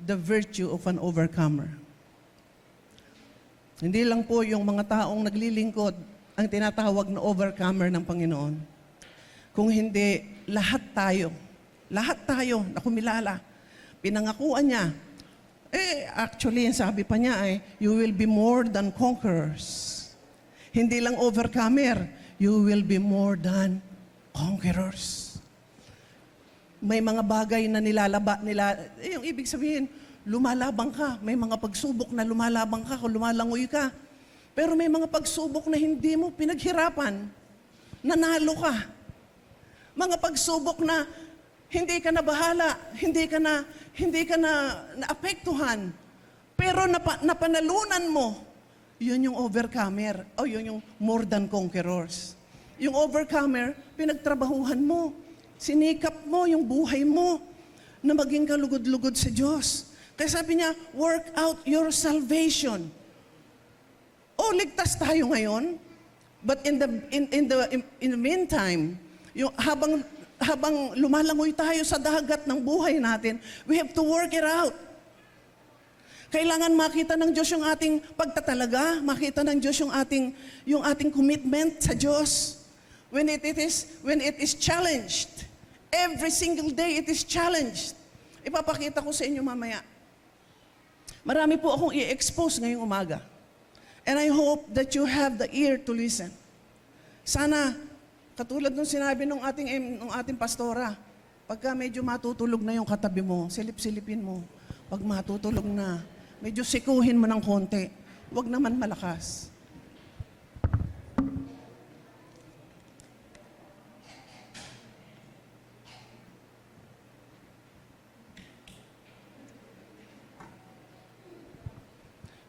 the virtue of an overcomer. Hindi lang po yung mga taong naglilingkod ang tinatawag na overcomer ng Panginoon. Kung hindi, lahat tayo na kumilala, pinangakuan niya. Actually, sabi pa niya you will be more than conquerors. Hindi lang overcomer, you will be more than conquerors. May mga bagay na yung ibig sabihin, lumalabang ka. May mga pagsubok na lumalabang ka, lumalangoy ka. Pero may mga pagsubok na hindi mo pinaghirapan, nanalo ka. Mga pagsubok na hindi ka na bahala, hindi ka na naapektuhan. Pero napanalunan mo, yun yung overcomer, o yun yung more than conquerors. Yung overcomer, pinagtrabahuhan mo. Sinikap mo yung buhay mo na maging kalugod-lugod sa Diyos. Kaya sabi niya, work out your salvation. Ligtas tayo ngayon, but in the meantime, yung habang lumalangoy tayo sa dagat ng buhay natin, we have to work it out. Kailangan makita ng Diyos yung ating pagtatalaga, makita ng Diyos yung ating commitment sa Diyos. When it is challenged, every single day it is challenged. Ipapakita ko sa inyo mamaya. Marami po akong i-expose ngayong umaga. And I hope that you have the ear to listen. Sana, katulad nung sinabi ng ating pastora, pagka medyo matutulog na yung katabi mo, silip-silipin mo. Pag matutulog na, medyo sikuhin mo ng konti. Huwag naman malakas.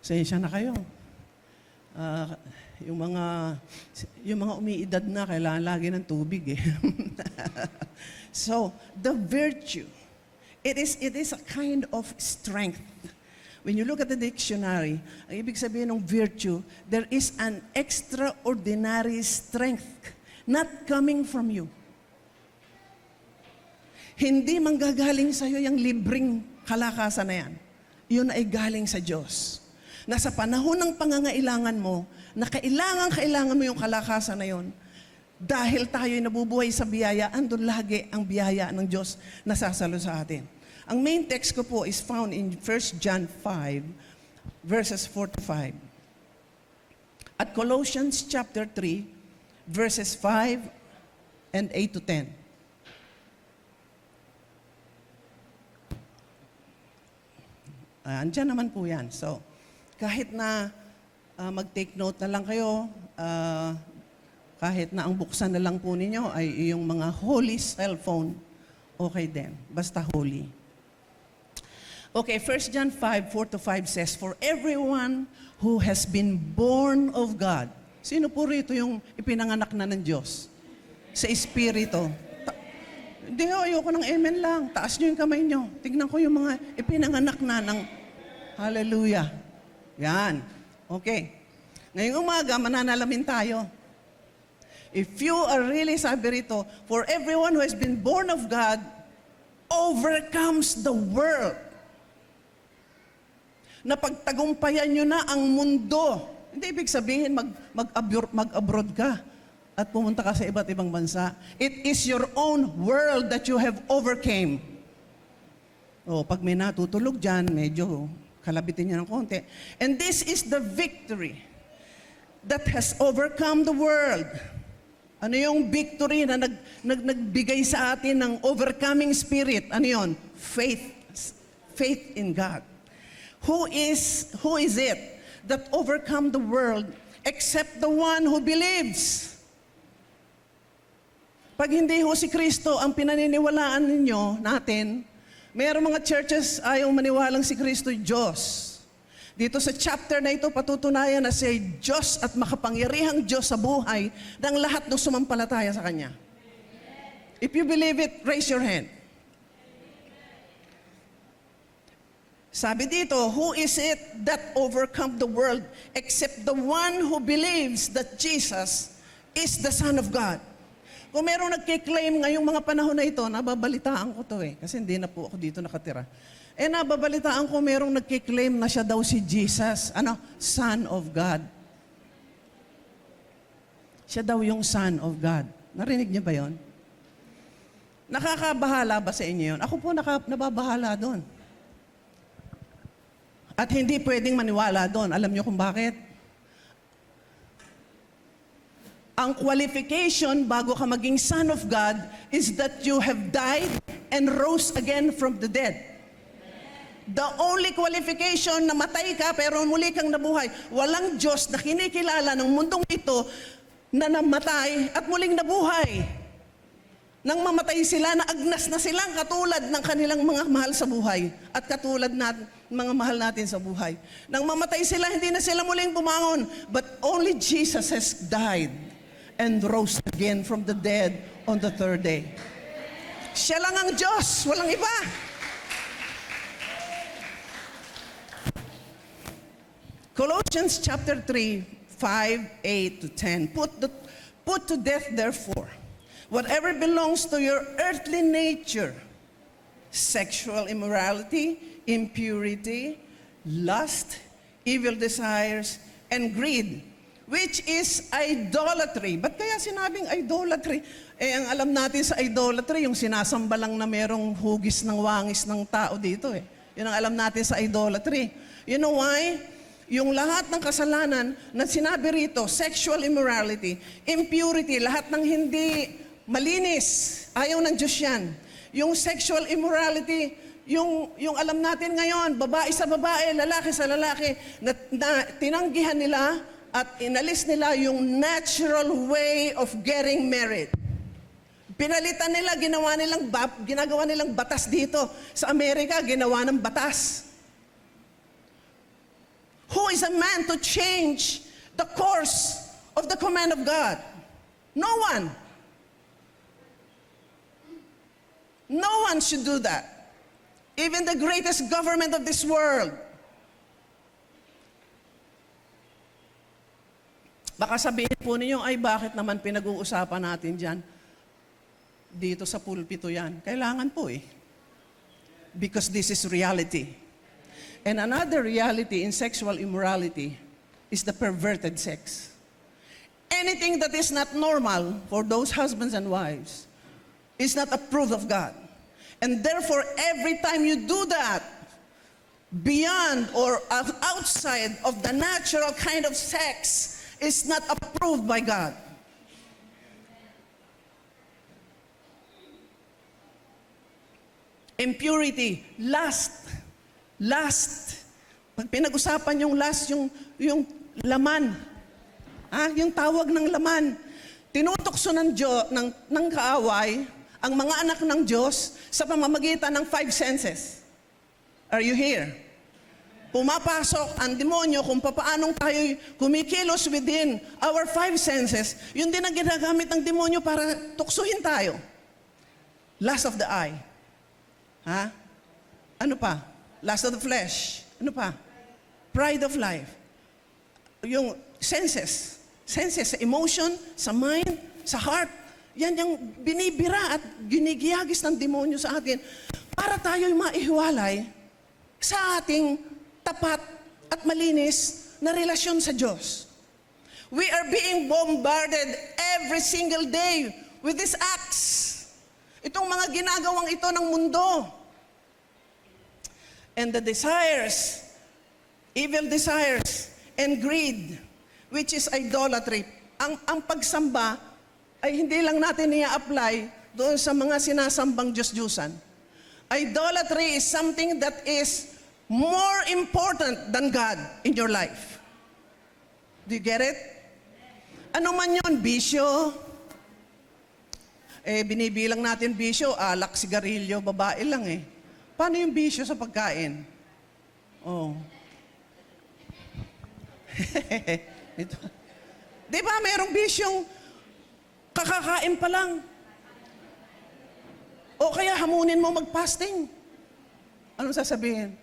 Sensya na kayo. Yung mga umiidad na, kailangan lagi ng tubig eh. So, the virtue, it is a kind of strength. When you look at the dictionary, ang ibig sabihin ng virtue, there is an extraordinary strength not coming from you. Hindi manggagaling sa'yo yung libreng kalakasan na yan. Yun ay galing sa Diyos. Na sa panahon ng pangangailangan mo, na kailangan mo yung kalakasan na yun, dahil tayo'y nabubuhay sa biyaya, andun lagi ang biyaya ng Diyos na sasalo sa atin. Ang main text ko po is found in 1 John 5, verses 4 to 5. At Colossians chapter 3, verses 5 and 8 to 10. Andyan naman po yan. So, kahit na mag-take note na lang kayo, kahit na ang buksan na lang po ninyo ay yung mga holy cellphone, okay din. Basta holy. Okay, 1 John 5, 4 to 5 says, for everyone who has been born of God. Sino po rito yung ipinanganak na ng Diyos? Sa Espiritu. Hindi, ayoko ng amen lang. Taas nyo yung kamay nyo. Tignan ko yung mga ipinanganak na ng hallelujah. Yan. Okay. Ngayong umaga, mananalamin tayo. If you are really, sabi rito, for everyone who has been born of God, overcomes the world. Na pagtagumpayan nyo na ang mundo. Hindi ibig sabihin mag-abroad ka at pumunta ka sa iba't ibang bansa. It is your own world that you have overcame. Pag may natutulog dyan, medyo kalabitin niya ng konti. And this is the victory that has overcome the world. Ano yung victory na nagbigay sa atin ng overcoming spirit? Ano yun? Faith. Faith in God. Who is it that overcome the world except the one who believes? Pag hindi ho si Kristo ang pinaniniwalaan natin, mayroong mga churches ayaw maniwalang si Kristo Diyos. Dito sa chapter na ito, patutunayan na siya Diyos at makapangyarihang Diyos sa buhay ng lahat ng sumampalataya sa Kanya. If you believe it, raise your hand. Sabi dito, who is it that overcome the world except the one who believes that Jesus is the Son of God? Kung merong nagkiklaim ngayong mga panahon na ito, nababalitaan ko to kasi hindi na po ako dito nakatira, Nababalitaan ko merong nagkiklaim na siya daw si Jesus. Son of God. Siya daw yung Son of God. Narinig niyo ba yon? Nakakabahala ba sa inyo yun? Ako po nababahala doon. At hindi pwedeng maniwala doon. Alam niyo kung bakit? Ang qualification bago ka maging Son of God is that you have died and rose again from the dead. The only qualification na matay ka pero muli kang nabuhay. Walang Diyos na kinikilala ng mundong ito na namatay at muling nabuhay. Nang mamatay sila, naagnas na silang katulad ng kanilang mga mahal sa buhay at katulad natin, mga mahal natin sa buhay. Nang mamatay sila, hindi na sila muling bumangon. But only Jesus has died and rose again from the dead on the third day. Siya lang ang Diyos, walang iba. Colossians chapter 3, 5, 8 to 10. Put to death, therefore, whatever belongs to your earthly nature, sexual immorality, impurity, lust, evil desires, and greed, which is idolatry. Ba't kaya sinabing idolatry? Ang alam natin sa idolatry, yung sinasamba lang na merong hugis ng wangis ng tao dito eh. Yun ang alam natin sa idolatry. You know why? Yung lahat ng kasalanan na sinabi rito, sexual immorality, impurity, lahat ng hindi malinis, ayaw ng Diyos yan. Yung sexual immorality, yung alam natin ngayon, babae sa babae, lalaki sa lalaki, na tinanggihan nila at inalis nila yung natural way of getting married. Pinalitan nila, ginagawa nilang batas dito. Sa Amerika, ginawa ng batas. Who is a man to change the course of the command of God? No one. No one should do that. Even the greatest government of this world. Baka sabihin po ninyo, ay bakit naman pinag-uusapan natin dyan? Dito sa pulpito yan. Kailangan po eh. Because this is reality. And another reality in sexual immorality is the perverted sex. Anything that is not normal for those husbands and wives is not approved of God. And therefore, every time you do that, beyond or outside of the natural kind of sex, is not approved by God. Impurity, lust. Pag pinag-usapan yung lust, yung laman. Yung tawag ng laman. Tinutokso ng kaaway ang mga anak ng Diyos sa pamamagitan ng 5 senses. Are you here? Pumapasok ang demonyo kung paanong tayo kumikilos within our 5 senses. Yun din ang ginagamit ng demonyo para tuksuhin tayo. Lust of the eye. Ano pa? Lust of the flesh. Ano pa? Pride of life. Yung senses. Senses sa emotion, sa mind, sa heart. Yan yung binibira at ginigiyagis ng demonyo sa atin para tayo'y maihiwalay sa ating tapat at malinis na relasyon sa Diyos. We are being bombarded every single day with these acts. Itong mga ginagawang ito ng mundo. And the desires, evil desires, and greed, which is idolatry. Ang pagsamba ay hindi lang natin i-apply doon sa mga sinasambang Diyos-Diyusan. Idolatry is something that is more important than God in your life. Do you get it? Ano man yun, bisyo. Binibilang natin bisyo, alak, sigarilyo, babae lang eh. Paano yung bisyo sa pagkain? Oh. Ito. Di ba mayroong bisyong kakakain pa lang? O kaya hamunin mo mag-fasting. Anong sasabihin?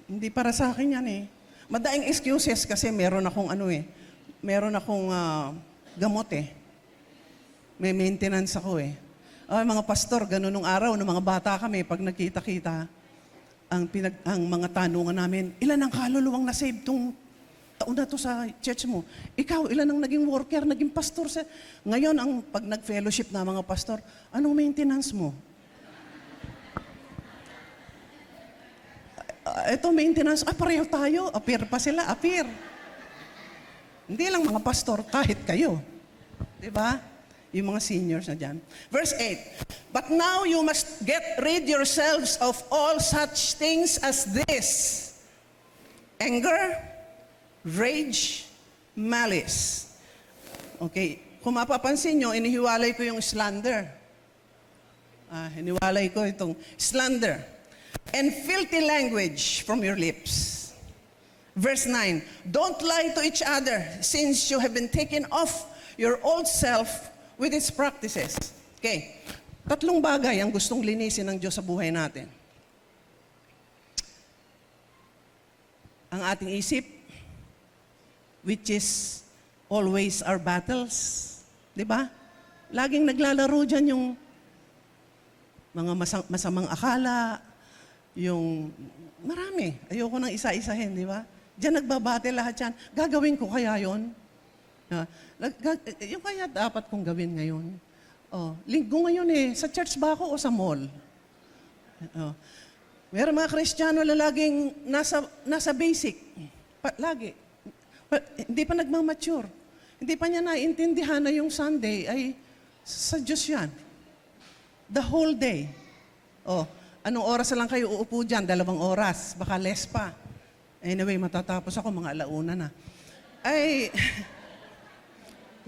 Hindi para sa akin yan eh. Madaing excuses kasi meron akong gamot eh. May maintenance ako eh. Mga pastor, ganun nung araw, nung mga bata kami, pag nagkita-kita, ang mga tanungan namin, ilan ang kaluluwang na-save tong taon na to sa church mo? Ikaw, ilan ang naging worker, naging pastor sa... Ngayon, pag nag-fellowship na mga pastor, anong maintenance mo? Ito maintenance, pareho tayo. Appear pa sila, appear. Hindi lang mga pastor, kahit kayo. Diba? Yung mga seniors na dyan. Verse 8, "But now you must get rid yourselves of all such things as this: anger, rage, malice." Okay, kung mapapansin nyo, inihiwalay ko yung slander. Iniwalay ko itong slander. "And filthy language from your lips." Verse 9, "Don't lie to each other, since you have been taken off your old self with its practices." Okay, 3 bagay ang gustong linisin ng Diyos sa buhay natin. Ang ating isip, which is always our battles. Di ba? Laging naglalaro dyan yung mga masamang akala, yung marami. Ayoko nang isa-isahin, di ba? Diyan nagbabate lahat yan. Gagawin ko kaya yon? Yung kaya dapat kong gawin ngayon. Linggo ngayon sa church ba ako o sa mall? Meron mga Kristiyano na laging nasa basic. Lagi. Hindi pa nagmamature. Hindi pa niya naiintindihan na yung Sunday ay sa Diyos yan. The whole day. Anong oras na lang kayo uupo dyan? 2 oras. Baka less pa. Anyway, matatapos ako mga 1:00 na. Ay...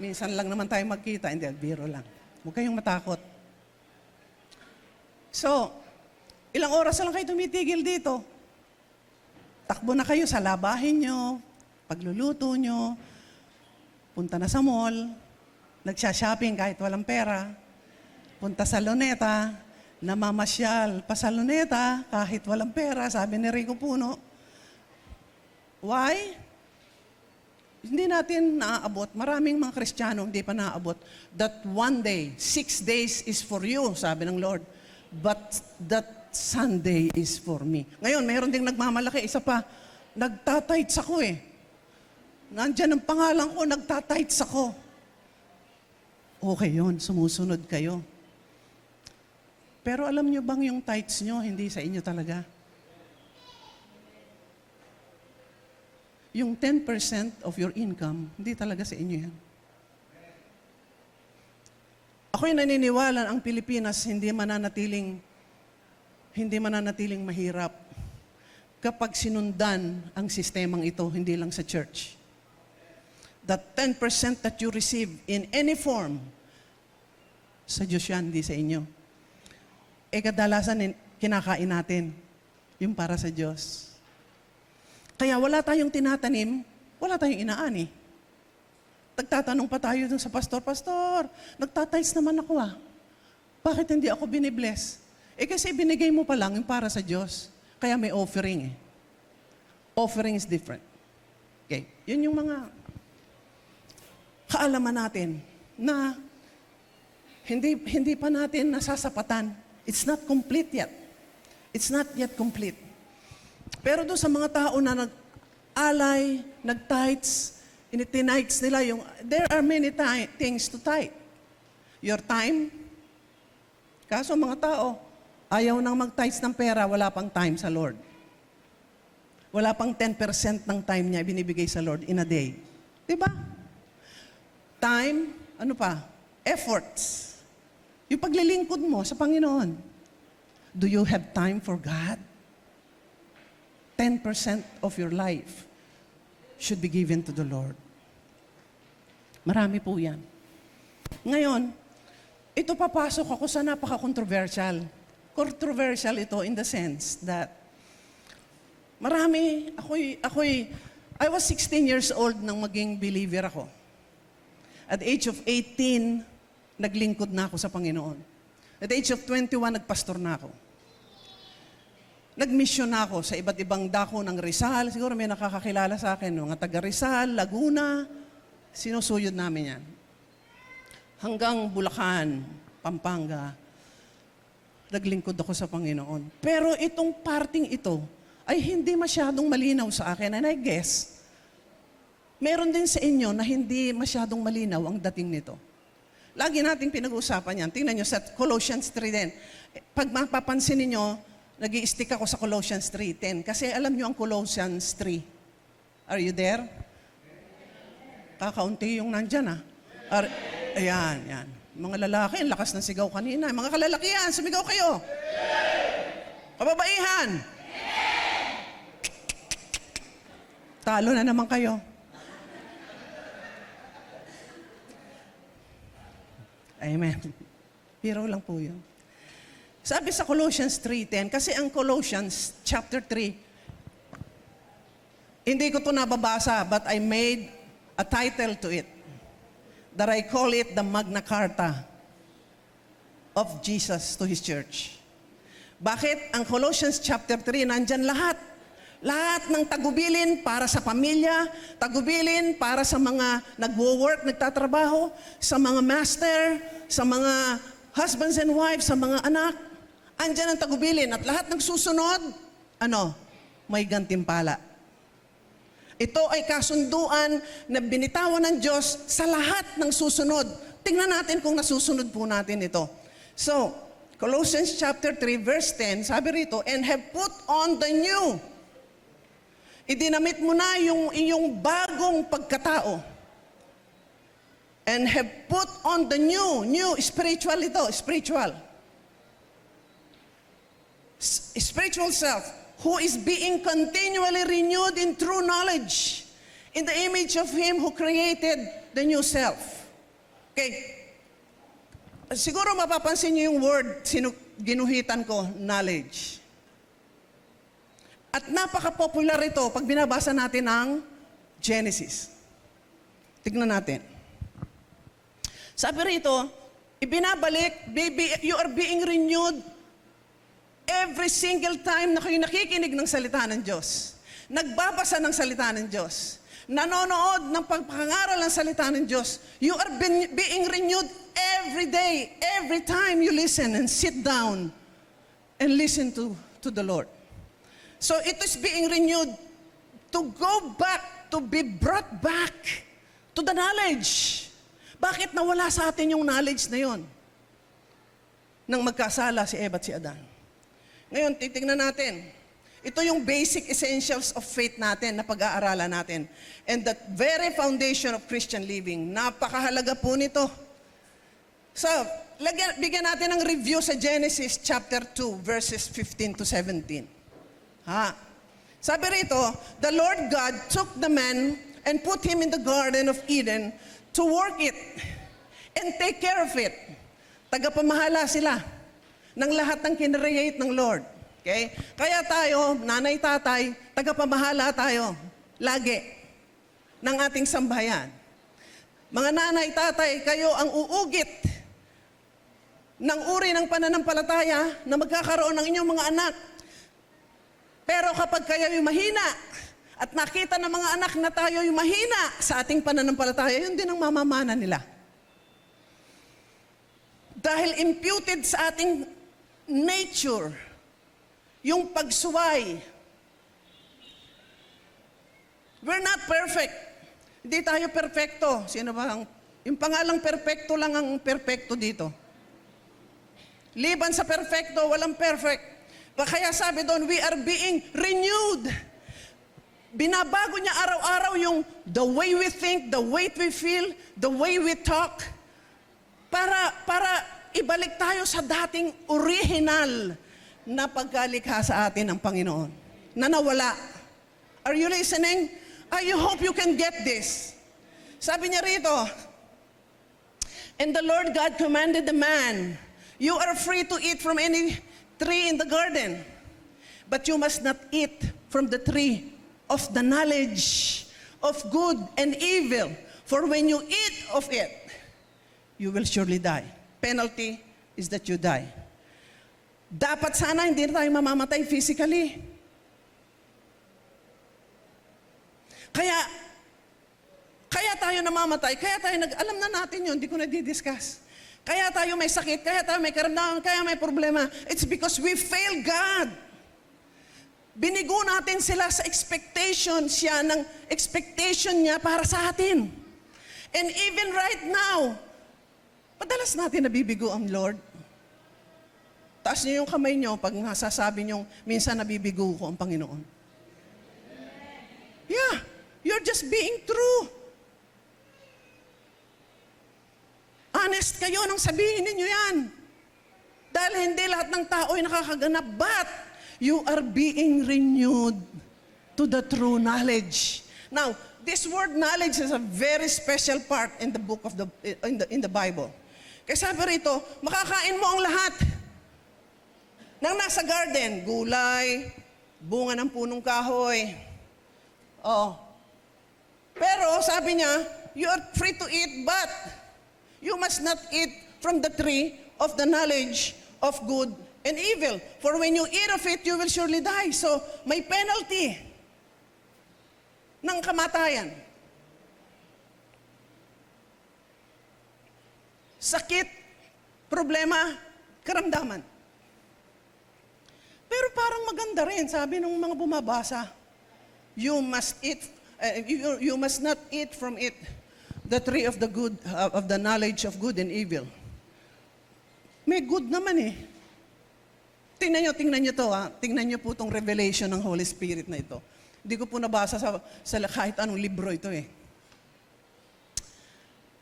Minsan lang naman tayo magkita, hindi, biro lang. Huwag kayong matakot. So, ilang oras na lang kayo tumitigil dito? Takbo na kayo sa labahin nyo, pagluluto nyo, punta na sa mall, nagsha-shopping kahit walang pera, punta sa Luneta, namamasyal pa sa Luneta kahit walang pera, sabi ni Rico Puno. Why? Hindi natin naaabot. Maraming mga Kristiyano hindi pa naaabot. That one day, 6 days is for you, sabi ng Lord. But that Sunday is for me. Ngayon, mayroon ding nagmamalaki. Isa pa, nagtatights ako Nandyan ang pangalan ko, nagtatights ako. Okay yun, sumusunod kayo. Pero alam nyo bang yung tithes nyo, hindi sa inyo talaga? Yung 10% of your income, hindi talaga sa inyo yan. Ako'y naniniwala ang Pilipinas hindi mananatiling mahirap kapag sinundan ang sistemang ito, hindi lang sa church. That 10% that you receive in any form, sa Diyos yan, hindi sa inyo. Kadalasan kinakain natin, yung para sa Diyos. Kaya wala tayong tinatanim, wala tayong inaani. Nagtatanong pa tayo dun sa pastor, "Pastor, nagtatights naman ako Bakit hindi ako binibless?" Kasi binigay mo pa lang yung para sa Diyos. Kaya may offering Offering is different. Okay, yun yung mga kaalaman natin na hindi pa natin nasasapatan. It's not complete yet. It's not yet complete. Pero doon sa mga tao na nag-alay, nag-tithes, tinithes nila there are many things to tithe. Your time. Kaso mga tao, ayaw nang mag-tithes ng pera, wala pang time sa Lord. Wala pang 10% ng time niya binibigay sa Lord in a day. Diba? Time, ano pa? Efforts. Yung paglilingkod mo sa Panginoon. Do you have time for God? 10% of your life should be given to the Lord. Marami po yan. Ngayon, ito papasok ako sa napaka-controversial. Controversial ito in the sense that I was 16 years old nang maging believer ako. At the age of 18, naglingkod na ako sa Panginoon. At the age of 21, nagpastor na ako. Nag-mission na ako sa iba't ibang dako ng Rizal. Siguro may nakakakilala sa akin, mga taga Rizal, Laguna. Sinusuyod namin yan. Hanggang Bulacan, Pampanga. naglingkod ako sa Panginoon. Pero itong parting ito ay hindi masyadong malinaw sa akin. And I guess, meron din sa inyo na hindi masyadong malinaw ang dating nito. Lagi nating pinag-uusapan yan. Tingnan nyo sa Colossians 3 din. Pag mapapansin niyo, nag-i-stick ako sa Colossians 3:10. Kasi alam nyo ang Colossians 3. Are you there? Kakaunti yung nandyan ayan, yan. Mga lalaki, ang lakas ng sigaw kanina. Mga kalalakihan, sumigaw kayo. Kababaihan. Talo na naman kayo. Amen. Biro lang po yun. Sabi sa Colossians 3:10, kasi ang Colossians chapter 3, hindi ko ito nababasa, but I made a title to it, that I call it the Magna Carta of Jesus to His Church. Bakit? Ang Colossians chapter 3, nandyan lahat. Lahat ng tagubilin para sa pamilya, tagubilin para sa mga nagwo-work, nagtatrabaho, sa mga master, sa mga husbands and wives, sa mga anak. Andyan ang tagubilin at lahat ng susunod, may gantimpala. Ito ay kasunduan na binitawan ng Diyos sa lahat ng susunod. Tingnan natin kung nasusunod po natin ito. So, Colossians chapter 3 verse 10, sabi rito, and have put on the new. Idinamit mo na yung iyong bagong pagkatao. And have put on the new spiritual ito, spiritual. Spiritual self, who is being continually renewed in true knowledge, in the image of Him who created the new self. Okay. Siguro mapapansin niyo yung word, ginuhitan ko, knowledge. At napaka-popular ito pag binabasa natin ang Genesis. Tignan natin. Sabi rito, ibinabalik, you are being renewed every single time na kayo nakikinig ng salita ng Diyos. Nagbabasa ng salita ng Diyos. Nanonood ng pagpangaral ng salita ng Diyos. You are being renewed every day, every time you listen and sit down and listen to the Lord. So it is being renewed to go back, to be brought back to the knowledge. Bakit nawala sa atin yung knowledge na yon? Nang magkasala si Eva at si Adan. Ngayon, titignan natin. Ito yung basic essentials of faith natin na pag-aaralan natin. And that very foundation of Christian living. Napakahalaga po nito. So, bigyan natin ng review sa Genesis chapter 2, verses 15 to 17. Sabi rito, the Lord God took the man and put him in the Garden of Eden to work it and take care of it. Tagapamahala sila ng lahat ng kinreate ng Lord. Okay? Kaya tayo, nanay, tatay, tagapamahala tayo lagi ng ating sambahayan. Mga nanay, tatay, kayo ang uugit ng uri ng pananampalataya na magkakaroon ng inyong mga anak. Pero kapag kayo'y mahina at nakita ng mga anak na tayo'y mahina sa ating pananampalataya, yun din ang mamamana nila. Dahil imputed sa ating nature, yung pagsuway. We're not perfect. Hindi tayo perfecto. Sino ba yung pangalang perfecto lang ang perfecto dito. Liban sa perfecto, walang perfect. Kaya sabi doon, we are being renewed. Binabago niya araw-araw yung the way we think, the way we feel, the way we talk, para ibalik tayo sa dating original na pagkalikha sa atin ng Panginoon, na nawala. Are you listening? I hope you can get this. Sabi niya rito, and the Lord God commanded the man, you are free to eat from any tree in the garden, but you must not eat from the tree of the knowledge of good and evil, for when you eat of it, you will surely die. Penalty is that you die. Dapat sana hindi tayo mamamatay physically. Kaya tayo namamatay, alam na natin yun, hindi ko na di-discuss. Kaya tayo may sakit, kaya tayo may karamdaman, kaya may problema. It's because we fail God. Binigo natin sila sa expectation siya ng expectation niya para sa atin. And even right now, madalas natin nabibigo ang Lord. Taas niyo yung kamay niyo pag nasasabi niyo, minsan nabibigo ko ang Panginoon. Yeah, you're just being true. Honest kayo nang sabihin ninyo yan. Dahil hindi lahat ng tao ay nakakaganap, but you are being renewed to the true knowledge. Now, this word knowledge is a very special part in the book of in the Bible. Kaya sabi rito, makakain mo ang lahat ng nasa garden, gulay, bunga ng punong kahoy. Oh. Pero sabi niya, you are free to eat, but you must not eat from the tree of the knowledge of good and evil. For when you eat of it, you will surely die. So, may penalty ng kamatayan. Sakit, problema, karamdaman. Pero parang maganda rin, sabi ng mga bumabasa, you must not eat from it the tree of the good, of the knowledge of good and evil. May good naman eh. Tingnan nyo to ha. Tingnan nyo po itong revelation ng Holy Spirit na ito. Hindi ko po nabasa sa kahit anong libro ito eh.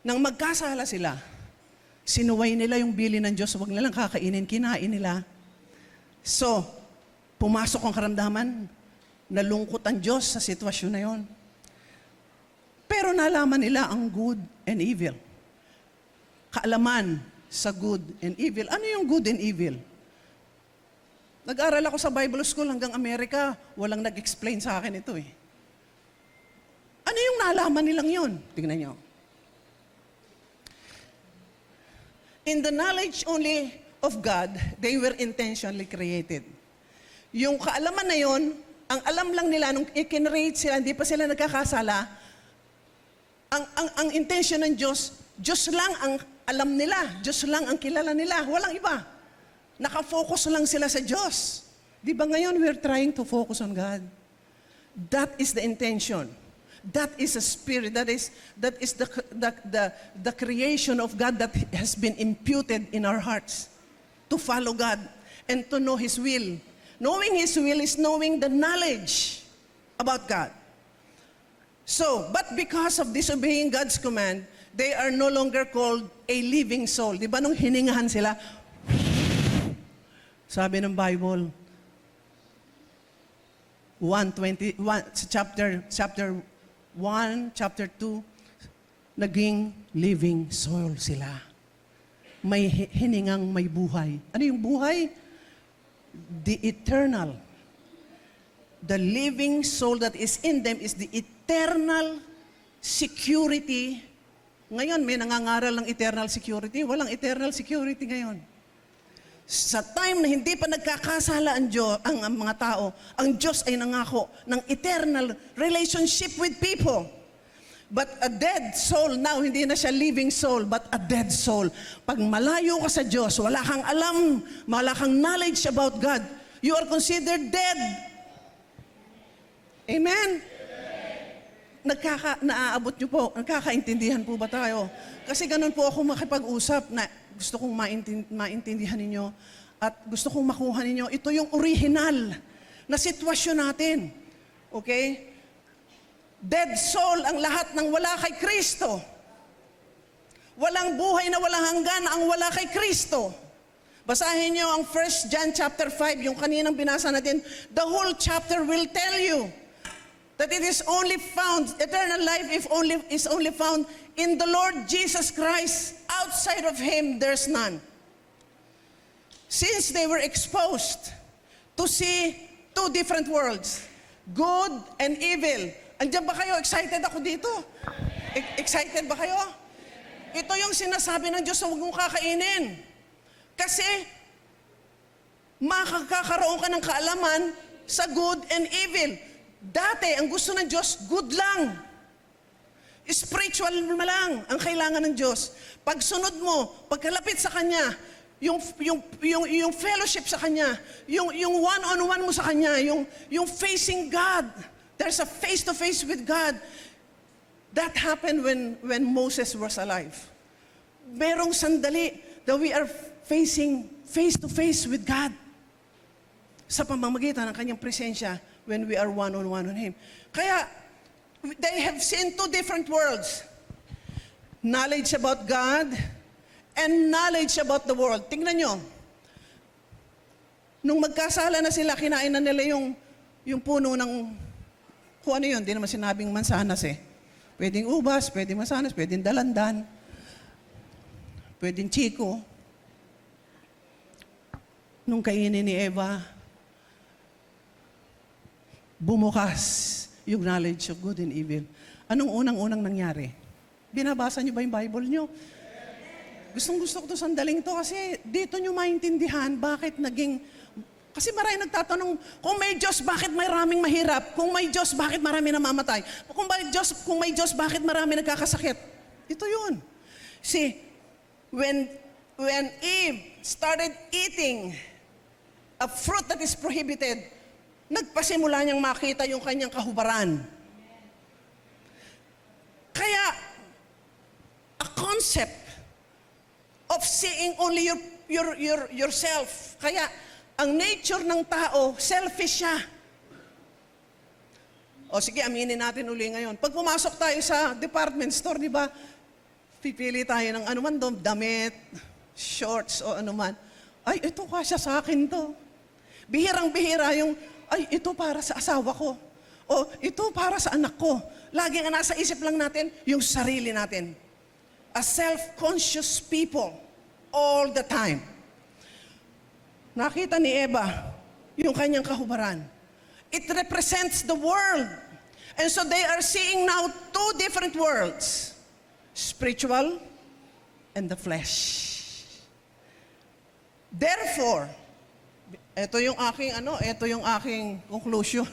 Nang magkasala sila, sinuway nila yung bili ng Diyos, huwag nilang kakainin, kinain nila. So, pumasok ang karamdaman, nalungkot ang Diyos sa sitwasyon na yon. Pero nalaman nila ang good and evil. Kaalaman sa good and evil. Ano yung good and evil? Nag-aral ako sa Bible School hanggang Amerika, walang nag-explain sa akin ito eh. Ano yung nalaman nilang yon? Tingnan nyo. In the knowledge only of God, they were intentionally created. Yung kaalaman na yon, ang alam lang nila, nung i-create sila, hindi pa sila nagkakasala, ang intention ng Diyos, Diyos lang ang alam nila, Diyos lang ang kilala nila, walang iba. Nakafocus lang sila sa Diyos. Di ba ngayon we're trying to focus on God? That is the intention. That is a spirit. That is the creation of God that has been imputed in our hearts to follow God and to know His will. Knowing His will is knowing the knowledge about God. So, but because of disobeying God's command, they are no longer called a living soul. Di ba nung hiningahan sila, sabi ng Bible, 1:21, chapter 1, chapter 2, naging living soul sila. May hiningang may buhay. Ano yung buhay? The eternal. The living soul that is in them is the eternal security. Ngayon, may nangangaral ng eternal security. Walang eternal security ngayon. Sa time na hindi pa nagkakasala ang mga tao, ang Diyos ay nangako ng eternal relationship with people. But a dead soul, now hindi na siya living soul, but a dead soul. Pag malayo ka sa Diyos, wala kang alam, wala kang knowledge about God, you are considered dead. Amen? Naaabot niyo po, nagkakaintindihan po ba tayo? Kasi ganun po ako makipag-usap na gusto kong maintindihan ninyo at gusto kong makuha ninyo. Ito yung original na sitwasyon natin. Okay? Dead soul ang lahat ng wala kay Kristo. Walang buhay na walang hanggan ang wala kay Kristo. Basahin niyo ang 1 John chapter 5, yung kaninang binasa natin. The whole chapter will tell you that it is only found, eternal life is only found in the Lord Jesus Christ. Outside of Him, there's none. Since they were exposed to see two different worlds, good and evil. Andiyan ba kayo? Excited ako dito. Excited ba kayo? Ito yung sinasabi ng Diyos na huwag mong kakainin. Kasi, makakakaroon ka ng kaalaman sa good and evil. Dati, ang gusto ng Diyos, good lang. Spiritual mo lang ang kailangan ng Diyos. Pagsunod mo, pagkalapit sa Kanya, yung fellowship sa Kanya, yung one-on-one mo sa Kanya, yung facing God. There's a face-to-face with God. That happened when Moses was alive. Merong sandali that we are facing face-to-face with God sa pamamagitan ng Kanyang presensya when we are one-on-one on Him. Kaya, they have seen two different worlds. Knowledge about God and knowledge about the world. Tingnan nyo. Nung magkasala na sila, kinain na nila yung puno ng, kung ano yun, di naman sinabing mansanas eh. Pwedeng ubas, pwedeng mansanas, pwedeng dalandan, pwedeng chiko. Nung kainin ni Eva, bumukas yung knowledge of good and evil. Anong unang-unang nangyari? Binabasa niyo ba yung Bible niyo? Gustong-gusto ko to sandaling to kasi dito niyo maintindihan bakit naging... Kasi marami nagtatanong, kung may Diyos, bakit maraming mahirap? Kung may Diyos, bakit marami namamatay? Kung may Diyos, bakit marami nagkakasakit? Ito yun. See, when Eve started eating a fruit that is prohibited, nagpasimula niyang makita yung kanyang kahubaran. Kaya, a concept of seeing only yourself. Kaya, ang nature ng tao, selfish siya. O sige, aminin natin uli ngayon. Pag pumasok tayo sa department store, di ba, pipili tayo ng anuman doon, damit, shorts o anuman. Ay, ito kasya sa akin to. Bihirang-bihira yung, ay, ito para sa asawa ko. O, ito para sa anak ko. Laging ang nasa isip lang natin, yung sarili natin. A self-conscious people all the time. Nakita ni Eva yung kanyang kahubaran. It represents the world. And so they are seeing now two different worlds. Spiritual and the flesh. Therefore, ito yung aking conclusion.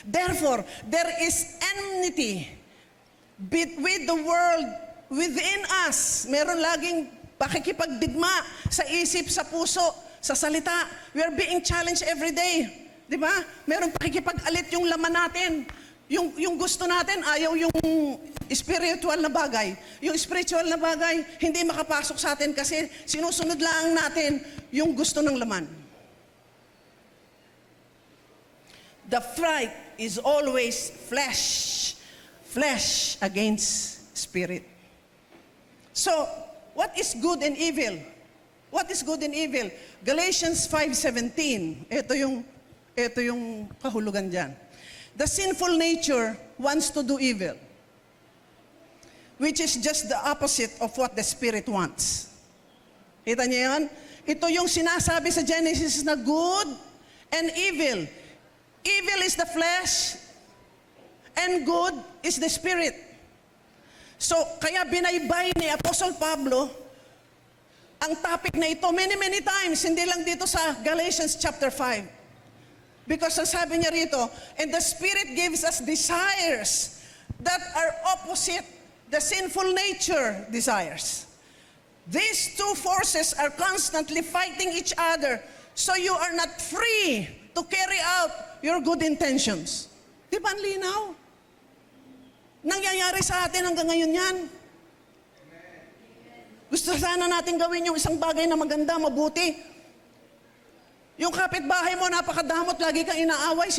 Therefore, there is enmity with the world within us. Meron laging pakikipagdigma sa isip, sa puso, sa salita. We are being challenged every day. Di ba? Meron pakikipag-alit yung laman natin. Yung gusto natin, ayaw yung spiritual na bagay. Yung spiritual na bagay, hindi makapasok sa atin kasi sinusunod lang natin yung gusto ng laman. The fight is always flesh. Flesh against spirit. So, what is good and evil? What is good and evil? Galatians 5:17. Ito yung kahulugan diyan. The sinful nature wants to do evil, which is just the opposite of what the Spirit wants. Kita niyo yan? Ito yung sinasabi sa Genesis na good and evil. Evil is the flesh, and good is the Spirit. So, kaya binaybay ni Apostle Pablo ang topic na ito many times, hindi lang dito sa Galatians chapter 5. Because ang sabi niya rito, and the Spirit gives us desires that are opposite the sinful nature desires. These two forces are constantly fighting each other, so you are not free to carry out your good intentions. Di ba ang linaw? Nangyayari sa atin hanggang ngayon yan. Gusto sana natin gawin yung isang bagay na maganda, mabuti. Yung kapitbahay mo, napakadamot, lagi kang inaaway,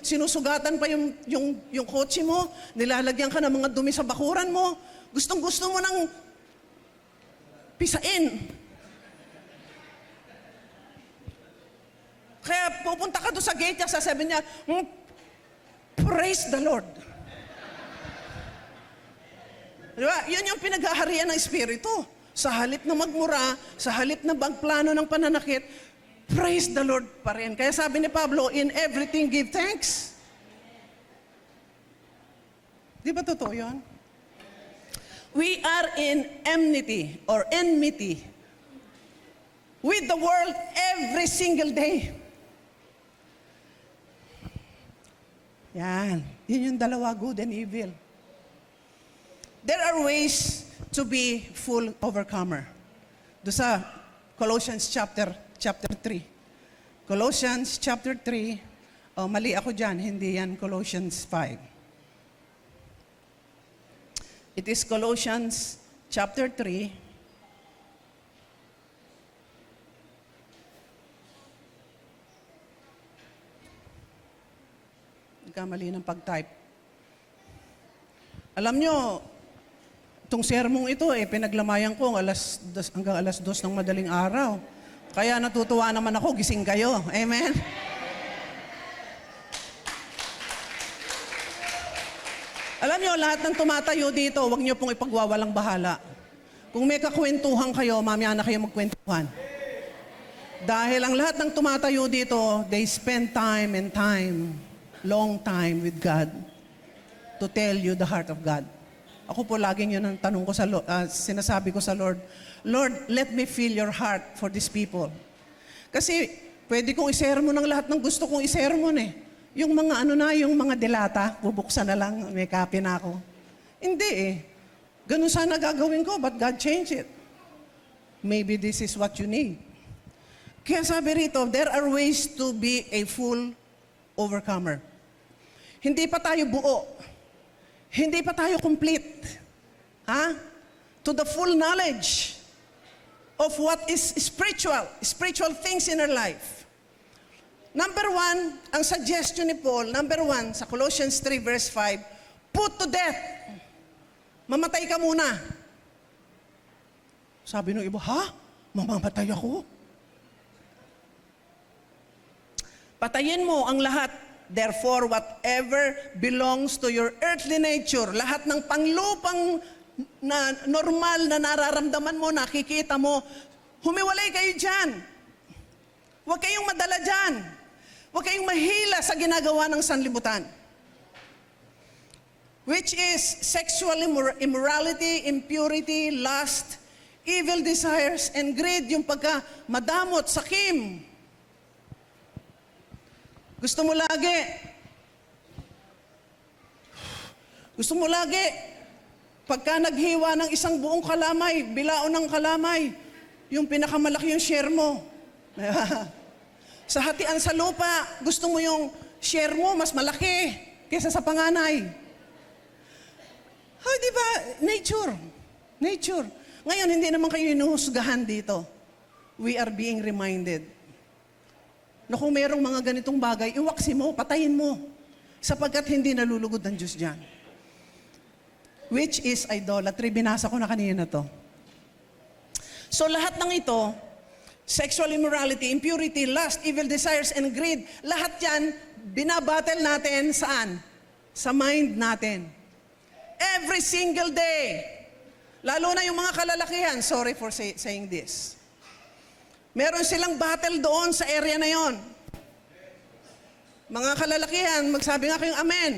sinusugatan pa yung kotse mo, nilalagyan ka ng mga dumi sa bakuran mo, gustong-gusto mo nang pisain. Kaya pupunta ka doon sa gate niya, sasabihin niya, praise the Lord. Diba? Yun yung pinaghaharian ng Espiritu. Sa halip na magmura, sa halip na magplano ng pananakit, praise the Lord pa rin. Kaya sabi ni Pablo, in everything give thanks. Di ba totoo yun? We are in enmity with the world every single day. Yan. Yun yung dalawa, good and evil. There are ways to be full overcomer. Do sa Colossians chapter 3. Colossians chapter 3. Oh, mali ako dyan, hindi yan Colossians 5. It is Colossians chapter 3. Nagkamali ng pag-type. Alam nyo, itong sermong ito, pinaglamayan ko hanggang alas 2 ng madaling araw. Kaya natutuwa naman ako, gising kayo. Amen? Alam nyo, lahat ng tumatayo dito, huwag nyo pong ipagwawalang bahala. Kung may kakwentuhan kayo, mamaya na kayo magkwentuhan. Dahil ang lahat ng tumatayo dito, they spend long time with God to tell you the heart of God. Ako po laging yun ang tanong ko sinasabi ko sa Lord, Lord, let me feel your heart for these people. Kasi pwede kong isermon ng lahat ng gusto kong isermon eh. Yung mga yung mga delata, bubuksan na lang, may copy na ako. Hindi eh. Ganun sana gagawin ko, but God changed it. Maybe this is what you need. Kaya sabi rito, there are ways to be a full overcomer. Hindi pa tayo buo. Hindi pa tayo complete. To the full knowledge of what is spiritual things in our life. Number 1, ang suggestion ni Paul, sa Colossians 3 verse 5, put to death. Mamatay ka muna. Sabi ng iba, mamamatay ako? Patayin mo ang lahat. Therefore, whatever belongs to your earthly nature, lahat ng panglupang na normal na nararamdaman mo, nakikita mo, humiwalay kayo dyan. Huwag kayong madala dyan. Huwag kayong mahila sa ginagawa ng sanlibutan. Which is sexual immorality, impurity, lust, evil desires, and greed, yung pagka-madamot, sakim. Gusto mo lagi, pagka naghiwa ng isang buong kalamay, bilao ng kalamay, yung pinakamalaki yung share mo. Sa hatian sa lupa, gusto mo yung share mo mas malaki kaysa sa panganay. Di ba? Nature. Ngayon, hindi naman kayo inuhusgahan dito. We are being reminded na kung merong mga ganitong bagay, iwaksi mo, patayin mo. Sapagkat hindi nalulugod ng Diyos dyan. Which is idolatry. Binasa ko na kanina to. So lahat ng ito, sexual immorality, impurity, lust, evil desires, and greed, lahat yan, binabattle natin saan? Sa mind natin. Every single day. Lalo na yung mga kalalakihan. Sorry for saying this. Meron silang battle doon sa area na yon. Mga kalalakihan, magsabi nga kayong amen.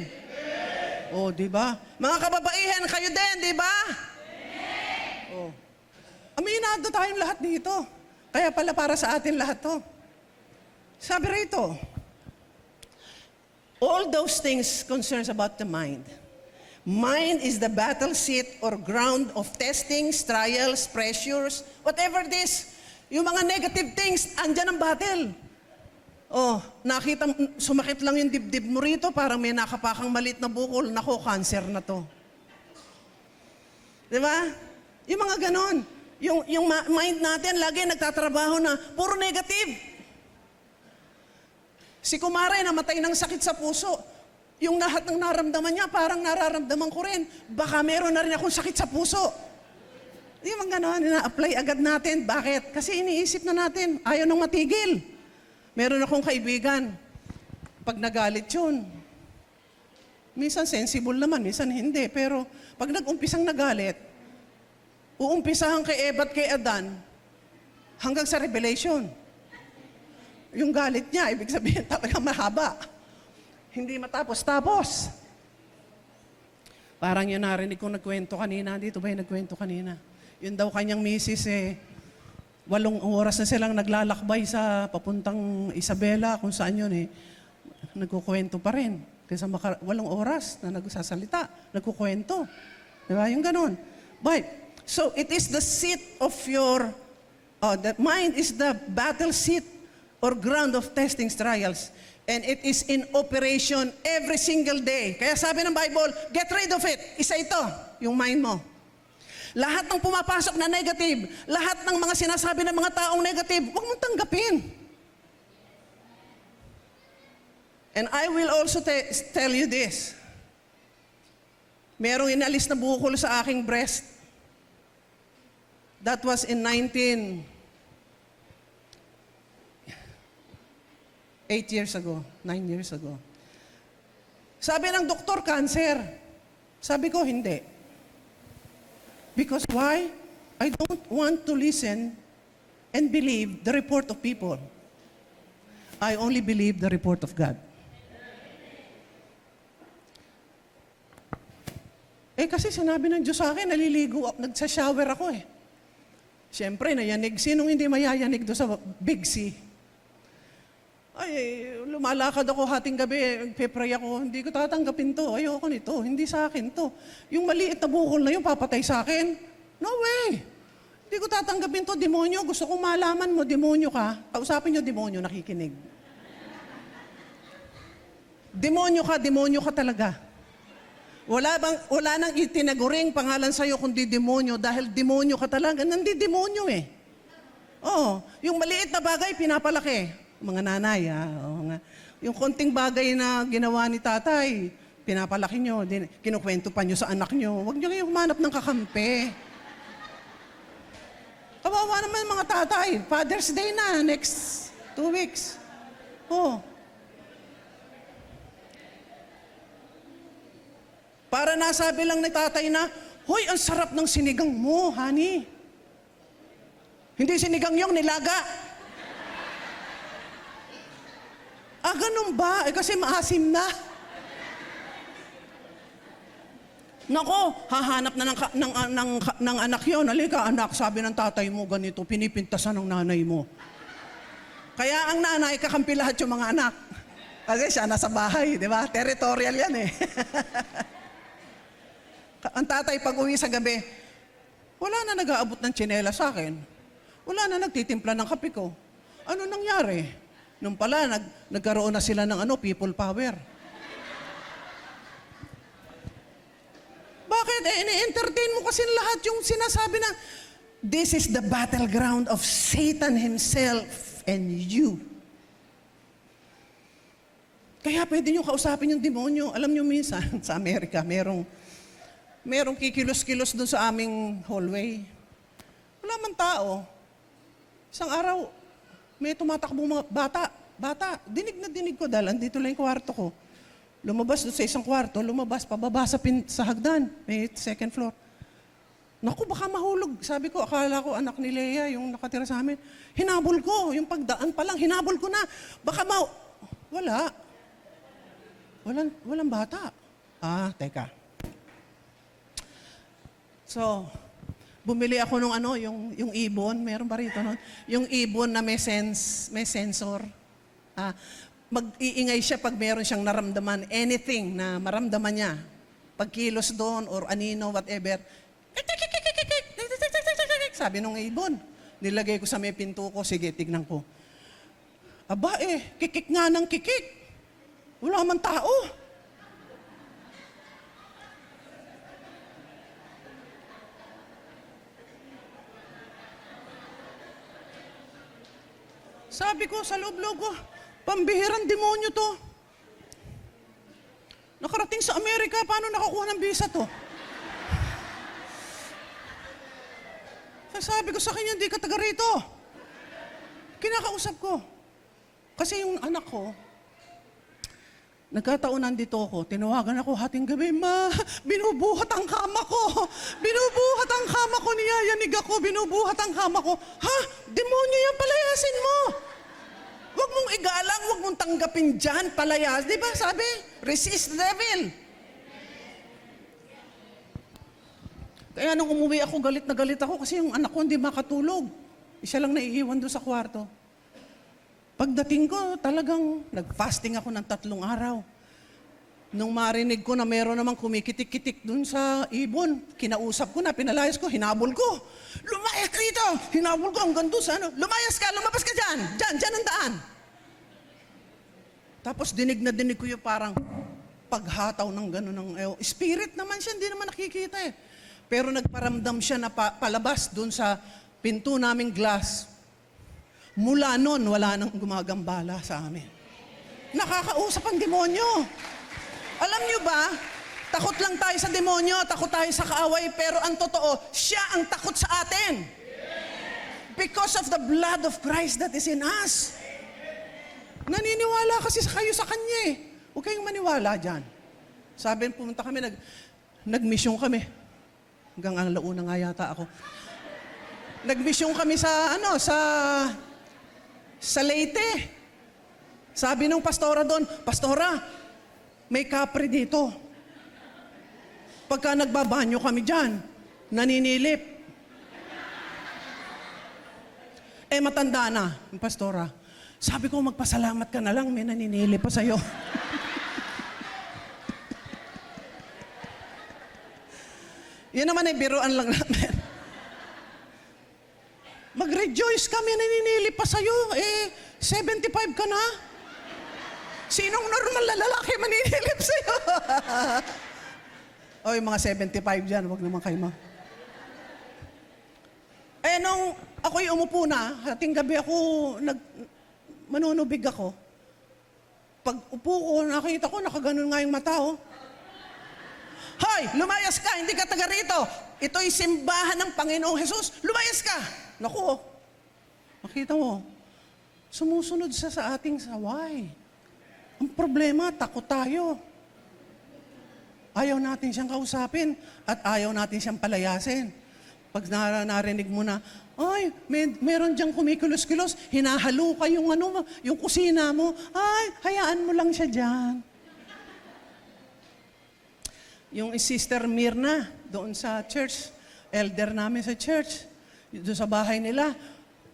Oh, di ba? Mga kababaihan, kayo din, di ba? Oh. Aminado tayong lahat dito. Kaya pala para sa atin lahat to. Sabi rito, all those things concerns about the mind. Mind is the battle seat or ground of testings, trials, pressures, whatever this. Yung mga negative things, andyan ang battle. Oh, nakita, sumakit lang yung dibdib mo rito, parang may nakapakang maliit na bukol. Nako, cancer na to. Di ba? Yung mga ganon. Yung mind natin, lagi nagtatrabaho na, puro negative. Si Kumare, namatay ng sakit sa puso. Yung lahat ng naramdaman niya, parang nararamdaman ko rin. Baka meron na rin akong sakit sa puso. Yung mga gano'n, ina-apply agad natin. Bakit? Kasi iniisip na natin, ayaw nang matigil. Meron akong kaibigan, pag nagalit yun, minsan sensible naman, minsan hindi. Pero pag nag-umpisang nagalit, uumpisahan kay Eva at kay Adan hanggang sa Revelation. Yung galit niya, ibig sabihin talaga mahaba. Hindi matapos-tapos. Parang yun narinig kong nagkwento kanina. Dito ba yung nagkwento kanina? Yun daw kanyang misis 8 oras na silang naglalakbay sa papuntang Isabela, kung saan yun nagkukwento pa rin. Kaysa 8 oras na nagsasalita, nagkukwento. Di ba? Yung ganun. But, so it is the seat of your, the mind is the battle seat or ground of testings, trials. And it is in operation every single day. Kaya sabi ng Bible, get rid of it. Isa ito, yung mind mo. Lahat ng pumapasok na negative, lahat ng mga sinasabi ng mga taong negative, huwag mong tanggapin. And I will also tell you this. Merong inalis na bukol sa aking breast. That was in 8 years ago, 9 years ago. Sabi ng doktor, cancer. Sabi ko, hindi. Because why? I don't want to listen and believe the report of people. I only believe the report of God. Kasi sinabi ng Diyos sa akin, naliligo, nagsa-shower ako eh. Siyempre, nayanig. Sinong hindi mayayanig doon sa Big C? Ay, lumalakad ako hating gabi, nagpe-pray ako, hindi ko tatanggapin to, ayoko nito, hindi sa akin to. Yung maliit na bukol na yun, papatay sa akin? No way! Hindi ko tatanggapin to, demonyo. Gusto kong malaman mo, demonyo ka. Kausapin nyo, demonyo, nakikinig. Demonyo ka talaga. Wala nang itinaguring pangalan sa'yo kundi demonyo dahil demonyo ka talaga. Nandi-demonyo eh. Oo, yung maliit na bagay, pinapalaki. Mga nanay, yung konting bagay na ginawa ni tatay, pinapalaki nyo, kinukwento pa nyo sa anak nyo. Huwag nyo kayong humanap ng kakampi. Kawawa naman mga tatay. Father's Day na, next 2 weeks. Oh. Para nasabi lang ni tatay na, hoy, ang sarap ng sinigang mo, honey. Hindi sinigang yung nilaga. Ganun ba? Kasi maasim na. Nako, hahanap na ng anak yun. Halika, anak, sabi ng tatay mo ganito, pinipintasan ng nanay mo. Kaya ang nanay, kakampi lahat yung mga anak. Kasi siya nasa bahay, di ba? Territorial yan eh. Ang tatay, pag uwi sa gabi, wala na nag-aabot ng tsinela sa akin. Wala na nagtitimpla ng kape ko. Ano nangyari? Nung pala, nagkaroon na sila ng people power. Bakit? Ini-entertain mo kasi lahat yung sinasabi na, this is the battleground of Satan himself and you. Kaya pwede nyo kausapin yung demonyo. Alam nyo minsan, sa Amerika, merong kikilos-kilos dun sa aming hallway. Wala man tao. Isang araw, may tumatakbong mga bata. Dinig na dinig ko dahil andito lang yung kwarto ko. Lumabas doon sa isang kwarto, pababa sa hagdan. May 2nd floor. Naku, baka mahulog. Sabi ko, akala ko anak ni Leia, yung nakatira sa amin. Hinabol ko, yung pagdaan pa lang, hinabol ko na. Baka wala. Walang bata. Teka. So, bumili ako nung yung ibon, meron ba rito nun? Yung ibon na may sensor. Mag-iingay siya pag meron siyang naramdaman, anything na maramdaman niya. Pagkilos doon or anino, whatever. Sabi nung ibon, nilagay ko sa may pinto ko, sige, tignan ko. Aba kikik nga ng kikik. Wala man tao. Sabi ko sa loob-loob ko, pambihirang demonyo to. Nakarating sa Amerika, paano nakakuha ng visa to? Sabi ko sa kanya, hindi ka taga rito. Kinakausap ko. Kasi yung anak ko, nagkataon nandito ako, tinawagan ako hating gabi, ma, binubuhat ang kama ko. Binubuhat ang kama ko, niyayanig ako, binubuhat ang kama ko. Ha? Demonyo yan, palayasin mo. Huwag mong igalang, huwag mong tanggapin dyan, palayas. Di ba sabi? Resist the devil. Kaya nung umuwi ako, galit na galit ako kasi yung anak ko hindi makatulog. Isa lang naiiwan doon sa kwarto. Pagdating ko, talagang nag-fasting ako ng 3 araw. Nung marinig ko na meron namang kumikitik-kitik dun sa ibon, kinausap ko na, pinalayas ko, hinabol ko. Lumayas ka dito! Hinabol ko hanggang doon sa ano. Lumayas ka! Lumabas ka dyan! Dyan ang daan! Tapos dinig na dinig ko yung parang paghataw ng gano'n ng spirit naman siya, hindi naman nakikita eh. Pero nagparamdam siya na palabas dun sa pinto naming glass. Mula nun, wala nang gumagambala sa amin. Nakakausap ang demonyo. Alam niyo ba, takot lang tayo sa demonyo, takot tayo sa kaaway, pero ang totoo, siya ang takot sa atin. Because of the blood of Christ that is in us. Naniniwala kasi kayo sa Kanya eh. Huwag kayong maniwala dyan. Sabi, pumunta kami, nag-mission kami. Hanggang ang launa nga yata ako. Nag-mission kami sa Leyte. Sabi nung pastora doon, Pastora, may kapre dito. Pagka nagbabanyo kami dyan, naninilip. Matanda na, yung pastora. Sabi ko, magpasalamat ka na lang, may naninilip pa sa'yo. Yun naman ay biruan lang namin. Mag-rejoice kami, naninilip pa sa'yo. 75 ka na. Sinong normal na lalaki maninilip sa'yo? O, yung mga 75 dyan, wag naman kayo nung ako'y umupo na, hating gabi ako, manunubig ako. Pag upo ko, nakita ko, nakaganon nga yung mata, oh. Hoy, lumayas ka, hindi ka taga rito. Ito'y simbahan ng Panginoong Jesus. Lumayas ka! Naku, oh. Makita mo, sumusunod siya sa ating saway. Ang problema, takot tayo. Ayaw natin siyang kausapin at ayaw natin siyang palayasin. Pag narinig mo na, ay, meron diyang kumikilos-kilos, hinahalo ka yung kusina mo, ay, hayaan mo lang siya dyan. Yung Sister Mirna, doon sa church, elder namin sa church, doon sa bahay nila,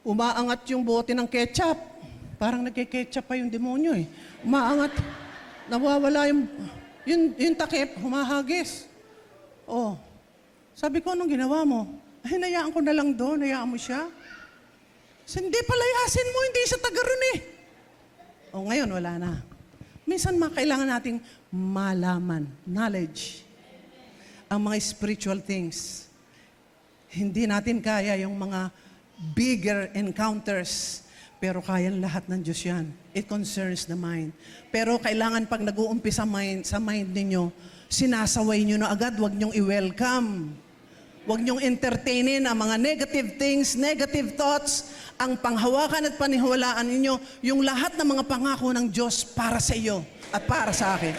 umaangat yung bote ng ketchup. Parang nagke-ketchup pa yung demonyo eh. Umaangat, nawawala yung takip, humahagis. Oh, sabi ko, anong ginawa mo? Ay, nayaan ko na lang doon, nayaan mo siya. Hindi, palayasin mo, hindi siya taga ron eh. Oh, ngayon, wala na. Minsan kailangan nating malaman, knowledge, ang mga spiritual things. Hindi natin kaya yung mga bigger encounters, pero kaya lahat ng Diyos yan. It concerns the mind. Pero kailangan pag nag-uumpisa sa mind ninyo, sinasaway nyo na agad, huwag nyong i-welcome. Huwag nyong entertainin ang mga negative things, negative thoughts, ang panghawakan at paniwalaan ninyo, yung lahat ng mga pangako ng Diyos para sa iyo at para sa akin.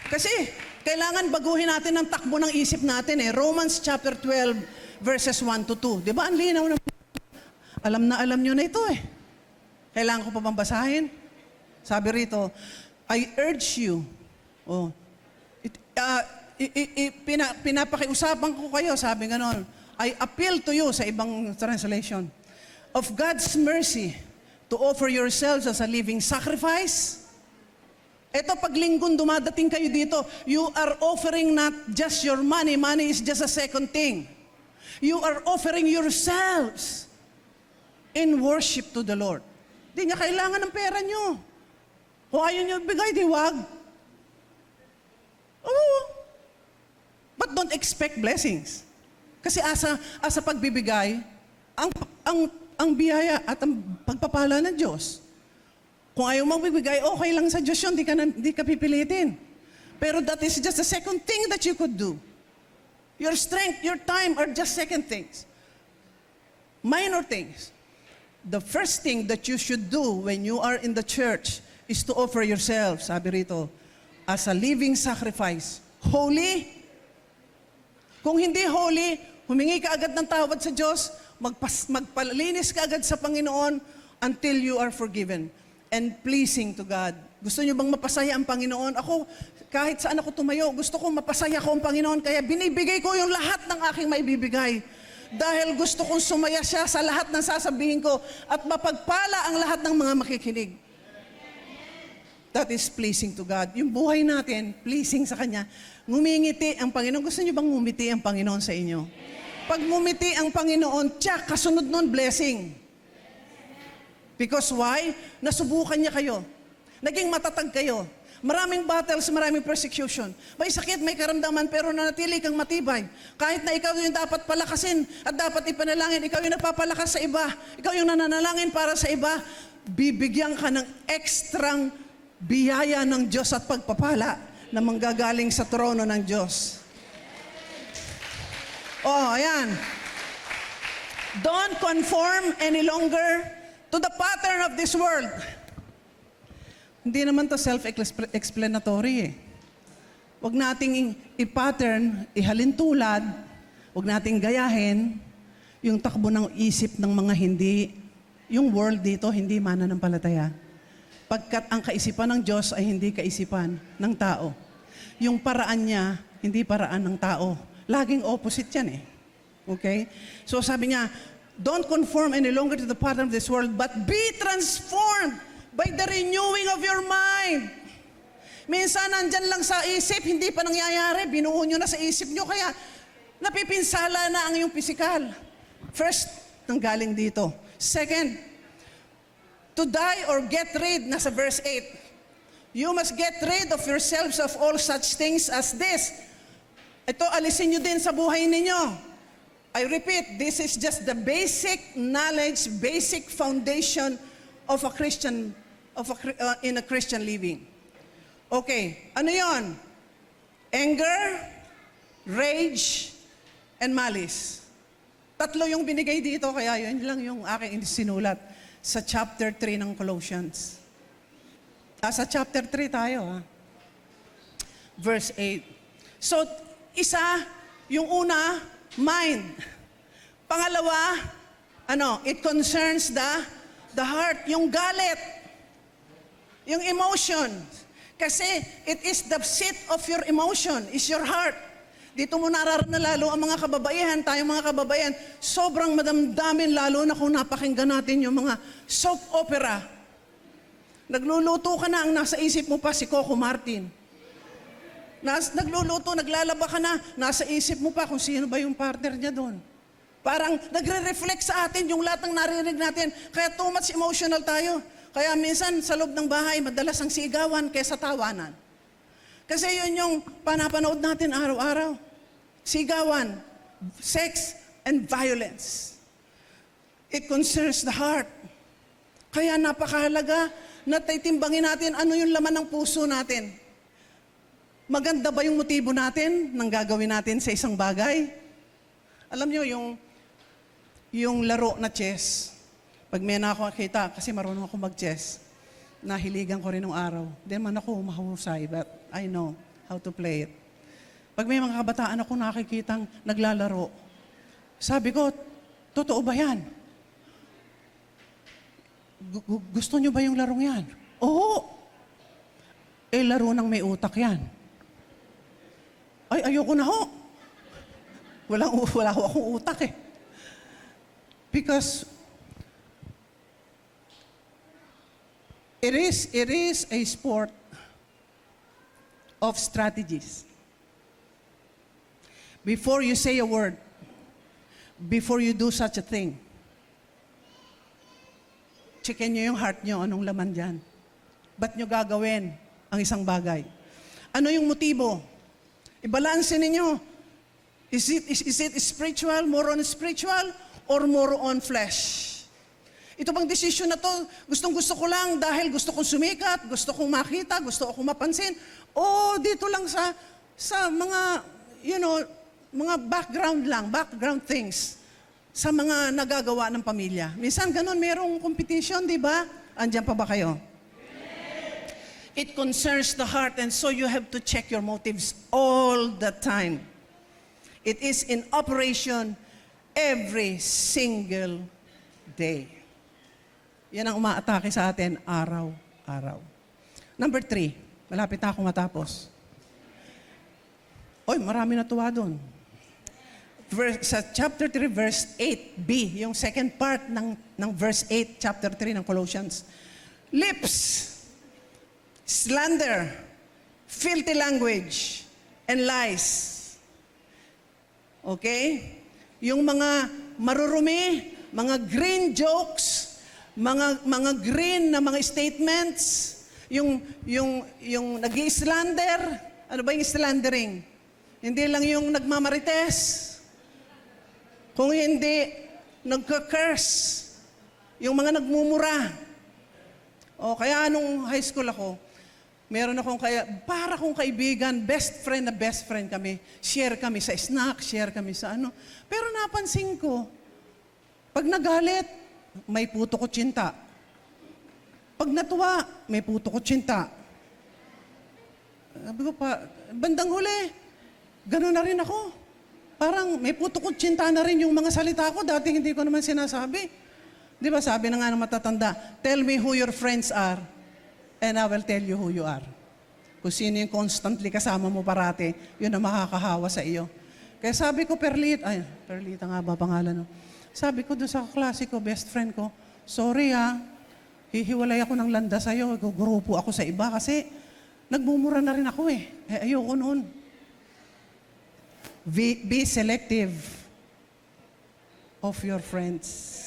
Kasi, kailangan baguhin natin ang takbo ng isip natin eh. Romans chapter 12, verses 1 to 2. Di ba? Ang linaw na alam nyo na ito eh. Kailangan ko pa bang basahin? Sabi rito, I urge you, pinapakiusapan ko kayo, sabi ganon, I appeal to you, sa ibang translation, of God's mercy, to offer yourselves as a living sacrifice. Ito, pag linggon dumadating kayo dito, you are offering not just your money. Money is just a second thing. You are offering yourselves in worship to the Lord. Hindi niya kailangan ng pera niyo. Kung ayaw niyo bigay, di wag. Oo. But don't expect blessings. Kasi asa pagbibigay, ang biyaya at ang pagpapala ng Diyos. Kung ayaw magbibigay, okay lang sa Diyos yun, di ka pipilitin. Pero that is just the second thing that you could do. Your strength, your time are just second things. Minor things. The first thing that you should do when you are in the church is to offer yourself, sabi rito, as a living sacrifice. Holy. Kung hindi holy, humingi ka agad ng tawad sa Diyos, magpalinis ka agad sa Panginoon until you are forgiven and pleasing to God. Gusto niyo bang mapasaya ang Panginoon? Ako, kahit saan ako tumayo, gusto ko mapasaya ko ang Panginoon, kaya binibigay ko yung lahat ng aking maibibigay. Dahil gusto kong sumaya siya sa lahat ng sasabihin ko at mapagpala ang lahat ng mga makikinig. that is pleasing to God. Yung buhay natin, pleasing sa Kanya. Ngumingiti ang Panginoon. Gusto niyo bang ngumiti ang Panginoon sa inyo? Pag ngumiti ang Panginoon, tsak, kasunod nun, blessing. Because why? Nasubukan niya kayo. Naging matatag kayo. Maraming battles, maraming persecution. May sakit, may karamdaman, pero nanatili kang matibay. Kahit na ikaw yung dapat palakasin at dapat ipanalangin, ikaw yung napapalakas sa iba, ikaw yung nananalangin para sa iba, bibigyan ka ng ekstrang biyaya ng Diyos at pagpapala na manggagaling sa trono ng Diyos. Oh, ayan. Don't conform any longer to the pattern of this world. Hindi naman to self-explanatory eh. Huwag nating i-pattern, ihalintulad, huwag nating gayahin yung takbo ng isip ng mga hindi, yung world dito, hindi mananampalataya. Pagkat ang kaisipan ng Diyos ay hindi kaisipan ng tao. Yung paraan niya, hindi paraan ng tao. Laging opposite yan eh. Okay? So sabi niya, don't conform any longer to the pattern of this world, but be transformed by the renewing of your mind. Minsan, nandyan lang sa isip, hindi pa nangyayari, binuo nyo na sa isip nyo, kaya napipinsala na ang iyong pisikal. First, nanggaling dito. Second, to die or get rid, nasa verse 8. You must get rid of yourselves of all such things as this. Ito, alisin nyo din sa buhay ninyo. I repeat, this is just the basic knowledge, basic foundation of a Christian in a Christian living. Okay, ano yon? Anger, rage, and malice. Tatlo yung binigay dito, kaya yun lang yung aking sinulat sa chapter 3 ng Colossians. Sa chapter 3 tayo, verse 8. So, isa, yung una, mind. Pangalawa, it concerns the heart, yung galit. Yung emotion. Kasi it is the seat of your emotion, is your heart. Dito mo nararanan lalo ang mga kababaihan, tayong mga kababaihan, sobrang madamdamin lalo na kung napakinggan natin yung mga soap opera. Nagluluto ka na, ang nasa isip mo pa si Coco Martin. Nagluluto, naglalaba ka na, nasa isip mo pa kung sino ba yung partner niya doon. Parang nagre-reflect sa atin yung lahat ng narinig natin, kaya too much emotional tayo. Kaya minsan sa loob ng bahay, madalas ang sigawan kaysa tawanan. Kasi yun yung panapanood natin araw-araw. Sigawan, sex, and violence. It concerns the heart. Kaya napakahalaga na titimbangin natin ano yung laman ng puso natin. Maganda ba yung motibo natin nang gagawin natin sa isang bagay? Alam nyo, yung laro na chess, pag may nakakita, kasi marunong ako mag-chess, nahiligan ko rin ng araw. Di man ako mahusay, but I know how to play it. Pag may mga kabataan ako nakikitang naglalaro, sabi ko, totoo ba yan? Gusto nyo ba yung larong yan? Oo. Laro ng may utak yan. Ay, ayoko na ho. Wala akong utak eh. Because it is a sport of strategies. Before you say a word, before you do such a thing, checkin nyo yung heart nyo, anong laman dyan. Ba't nyo gagawin ang isang bagay? Ano yung motibo? Ibalanse ninyo. Is it spiritual, more on spiritual, or more on flesh? Ito bang desisyon na to, gustong-gusto ko lang dahil gusto kong sumikat, gusto kong makita, gusto akong mapansin, o dito lang sa mga, mga background things, sa mga nagagawa ng pamilya. Minsan ganun, merong competition, di ba? Andiyan pa ba kayo? It concerns the heart, and so you have to check your motives all the time. It is in operation every single day. Yan ang umaatake sa atin araw-araw. Number 3, malapit na akong matapos. Oy, marami natuwa doon. Sa chapter 3, verse 8b, yung second part ng verse 8, chapter 3 ng Colossians. Lips slander, filthy language, and lies. Okay? Yung mga marurumi, mga green jokes, mga green na mga statements, yung nag-i-slander, ano ba yung slandering? Hindi lang yung nagmamarites, kung hindi, nagka-curse, yung mga nagmumura. O kaya nung high school ako, meron akong para kong kaibigan, best friend kami. Share kami sa snack, share kami sa ano. Pero napansin ko, pag nagalit, may puto kutsinta. Pag natuwa, may puto kutsinta. Sabi ko pa, bandang huli, gano'n na rin ako. Parang may puto kutsinta na rin yung mga salita ko. Dati hindi ko naman sinasabi. Di ba sabi na nga ng matatanda, tell me who your friends are, and I will tell you who you are. Kung sino yung constantly kasama mo parati, yun ang makakahawa sa iyo. Kaya sabi ko, Perlita nga ba pangalan? No? Sabi ko doon sa klase ko, best friend ko, sorry hihiwalay ako ng landa sa'yo, grupo ako sa iba kasi nagmumura na rin ako ayoko noon. Be selective of your friends.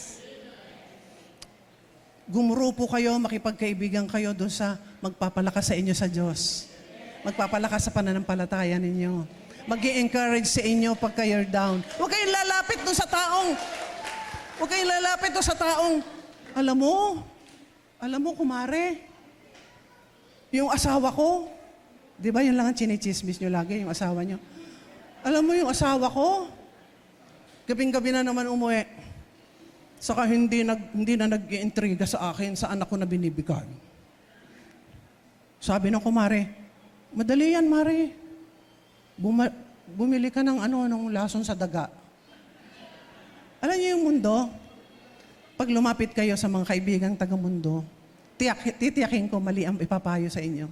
Gumurupo kayo, makipagkaibigan kayo doon sa magpapalakas sa inyo sa Diyos. Magpapalakas sa pananampalataya ninyo. Mag-i-encourage sa inyo pagka you're down. Huwag kayong lalapit doon sa taong, alam mo, kumare, yung asawa ko, di ba yun lang ang chinichismis nyo lagi, yung asawa nyo. Alam mo yung asawa ko, gabing-gabi na naman umuwi. Saka hindi na nag-iintriga sa akin, sa anak ko na binibigay. Sabi ng kumare, madali yan, Mare. Bumili ka ng lason sa daga. Alam niyo yung mundo, pag lumapit kayo sa mga kaibigang taga-mundo, titiyakin ko mali ang ipapayo sa inyo.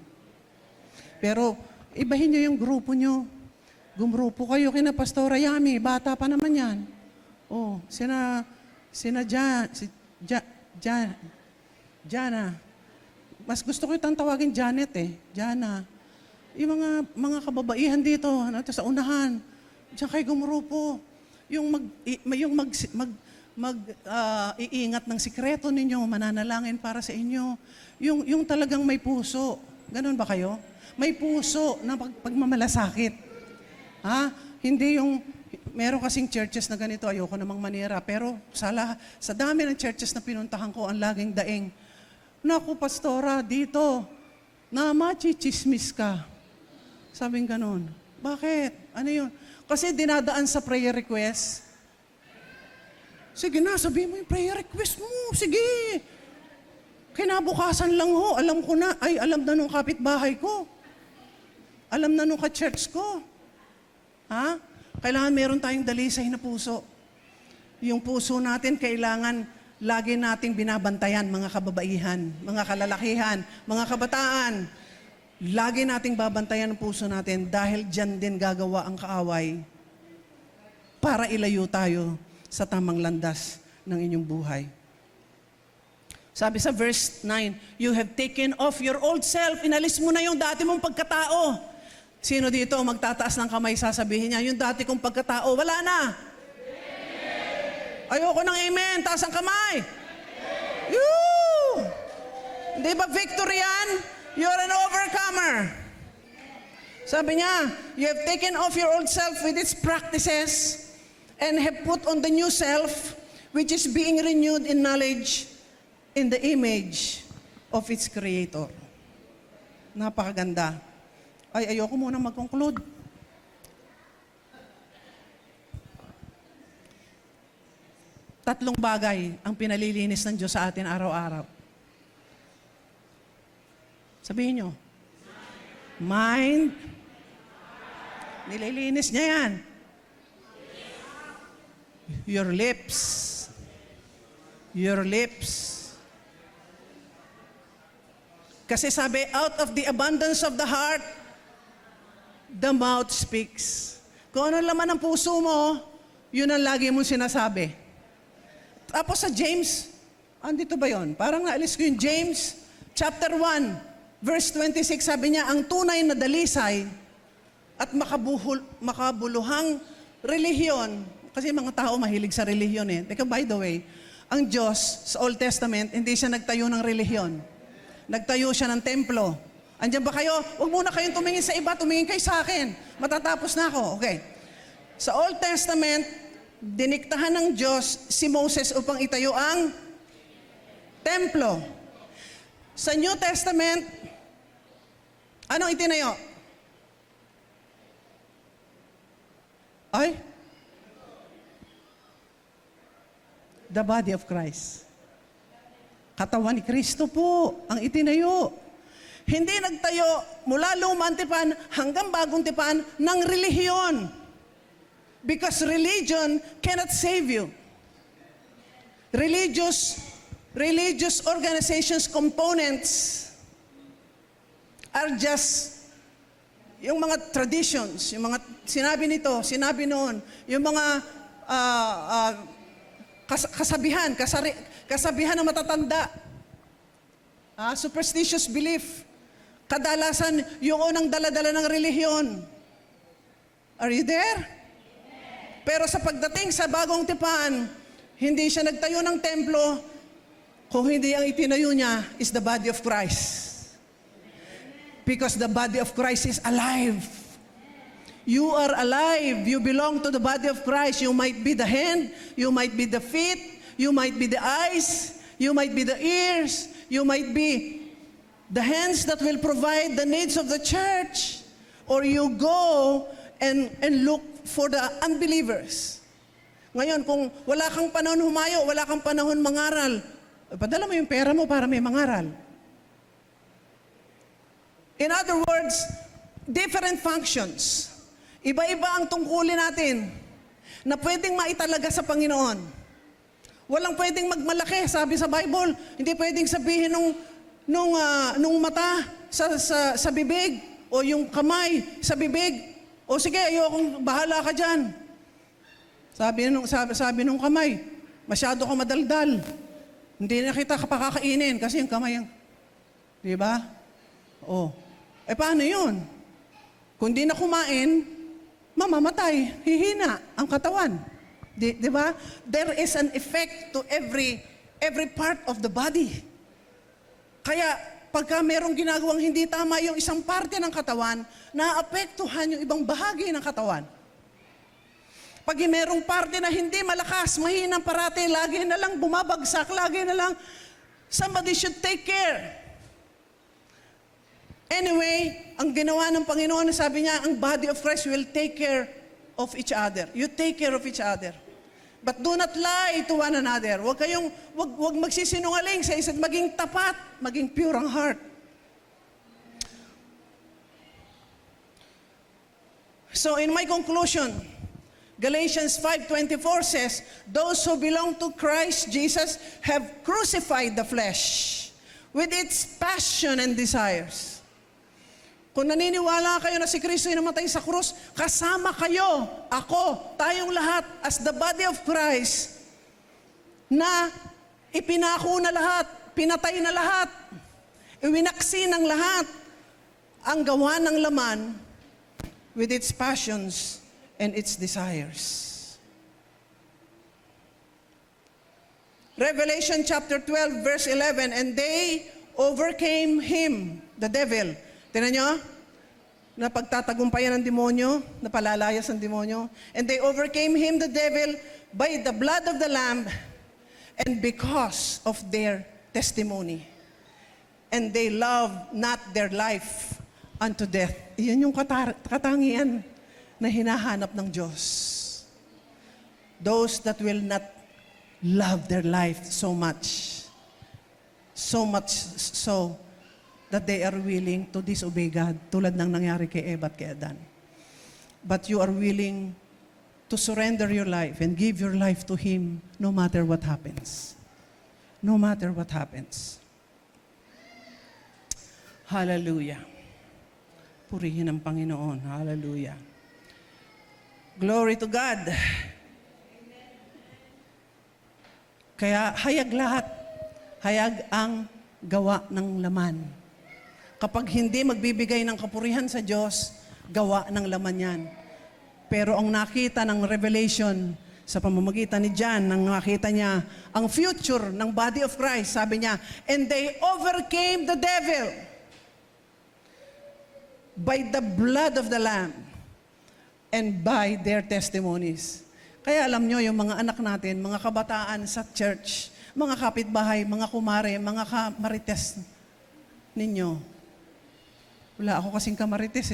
Pero ibahin niyo yung grupo niyo. Gumrupo kayo kina Pastora Yami, bata pa naman yan. Jana. Mas gusto ko itang tawagin Janet Jana. Yung mga kababaihan dito, sa unahan. Diyan kayo gumrupo. Iingat ng sikreto ninyo, mananalangin para sa inyo. Yung talagang may puso. Ganun ba kayo? May puso na pagmamalasakit. Hindi yung, meron kasing churches na ganito, ayoko namang manira, pero sa dami ng churches na pinuntahan ko, ang laging daing, naku, pastora, dito, chichismis ka. Sabing ganon. Bakit? Ano yun? Kasi dinadaan sa prayer request. Sige na, sabihin mo yung prayer request mo. Sige. Kinabukasan lang alam ko na, alam na nung kapitbahay ko. Alam na nung ka-church ko. Kailangan meron tayong dalisay na puso. Yung puso natin, kailangan lagi nating binabantayan, mga kababaihan, mga kalalakihan, mga kabataan. Lagi nating babantayan ang puso natin dahil dyan din gagawa ang kaaway para ilayo tayo sa tamang landas ng inyong buhay. Sabi sa verse 9, you have taken off your old self. Inalis mo na yung dati mong pagkatao. Sino dito magtataas ng kamay, sasabihin niya, yung dati kong pagkatao, wala na. Ayoko ng amen, taas ang kamay. Hindi ba victory yan? You're an overcomer. Sabi niya, you have taken off your old self with its practices and have put on the new self, which is being renewed in knowledge in the image of its Creator. Napakaganda. Ayoko muna mag-conclude. Tatlong bagay ang pinalilinis ng Diyos sa atin araw-araw. Sabihin nyo. Mind. Nililinis niya yan. Your lips. Your lips. Kasi sabi, out of the abundance of the heart, the mouth speaks. Kung ano laman ng puso mo, yun ang lagi mong sinasabi. Tapos sa James, andito ba yon? Parang naalis ko yung James, chapter 1, Verse 26, sabi niya, ang tunay na dalisay at makabuluhang relihiyon, kasi mga tao mahilig sa relihiyon eh. Teka, by the way, ang Diyos sa Old Testament, hindi siya nagtayo ng relihiyon. Nagtayo siya ng templo. Andiyan ba kayo? Huwag muna kayong tumingin sa iba, tumingin kayo sa akin. Matatapos na ako. Okay. Sa Old Testament, diniktahan ng Diyos si Moses upang itayo ang templo. Sa New Testament, anong itinayo? Ay? The body of Christ. Katawan ni Kristo po ang itinayo. Hindi nagtayo mula lumang tipan hanggang bagong tipan ng relihiyon. Because religion cannot save you. Religious organizations components are just yung mga traditions, yung mga sinabi nito, sinabi noon, yung mga kasabihan ng matatanda. Superstitious belief. Kadalasan, yung unang dala-dala ng relihiyon. Are you there? Pero sa pagdating sa bagong tipan, hindi siya nagtayo ng templo, kung hindi ang itinayo niya is the body of Christ. Because the body of Christ is alive. You are alive. You belong to the body of Christ. You might be the hand, you might be the feet, you might be the eyes, you might be the ears, you might be the hands that will provide the needs of the church. Or you go and look for the unbelievers. Ngayon, kung wala kang panahon humayo, wala kang panahon mangaral, padala mo yung pera mo para may mangaral. In other words, different functions. Iba-iba ang tungkulin natin na pwedeng maitalaga sa Panginoon. Walang pwedeng magmalaki, sabi sa Bible. Hindi pwedeng sabihin nung mata sa bibig o yung kamay sa bibig. O sige, ayokong bahala ka dyan. Sabi nung kamay, masyado ka madaldal. Hindi na kita kapakakainin kasi yung kamay yung... Di ba? O. Paano yun? Kung di na kumain, mamamatay, hihina ang katawan. Di ba? There is an effect to every part of the body. Kaya, pagka merong ginagawang hindi tama yung isang parte ng katawan, naapektuhan yung ibang bahagi ng katawan. Pag merong parte na hindi malakas, mahinang parate, lagi na lang bumabagsak, lagi na lang, somebody should take care. Anyway, ang ginawa ng Panginoon, sabi niya, ang body of Christ will take care of each other. You take care of each other. But do not lie to one another. Huwag magsisinungaling sa isa't maging tapat, maging pure ang heart. So in my conclusion, Galatians 5:24 says, those who belong to Christ Jesus have crucified the flesh with its passion and desires. Kung naniniwala kayo na si Kristo ay namatay sa krus, kasama kayo, ako, tayong lahat, as the body of Christ, na ipinako na lahat, pinatay na lahat, iwinaksi ng lahat, ang gawa ng laman with its passions and its desires. Revelation chapter 12, verse 11, and they overcame him, the devil. Tingnan nyo, na pagtatagumpayan ng demonyo, na palalayas ng demonyo. And they overcame him, the devil, by the blood of the Lamb and because of their testimony. And they loved not their life unto death. Iyan yung katangian na hinahanap ng Diyos. Those that will not love their life so much so that they are willing to disobey God, tulad ng nangyari kay Eva at kay Adan. But you are willing to surrender your life and give your life to Him no matter what happens. No matter what happens. Hallelujah. Purihin ang Panginoon. Hallelujah. Glory to God. Kaya hayag lahat. Hayag ang gawa ng laman. Kapag hindi magbibigay ng kapurihan sa Diyos, gawa ng laman yan. Pero ang nakita ng revelation sa pamamagitan ni John, nang nakita niya ang future ng body of Christ, sabi niya, and they overcame the devil by the blood of the Lamb and by their testimonies. Kaya alam nyo, yung mga anak natin, mga kabataan sa church, mga kapitbahay, mga kumare, mga kamarites ninyo, wala ako kasing kamarites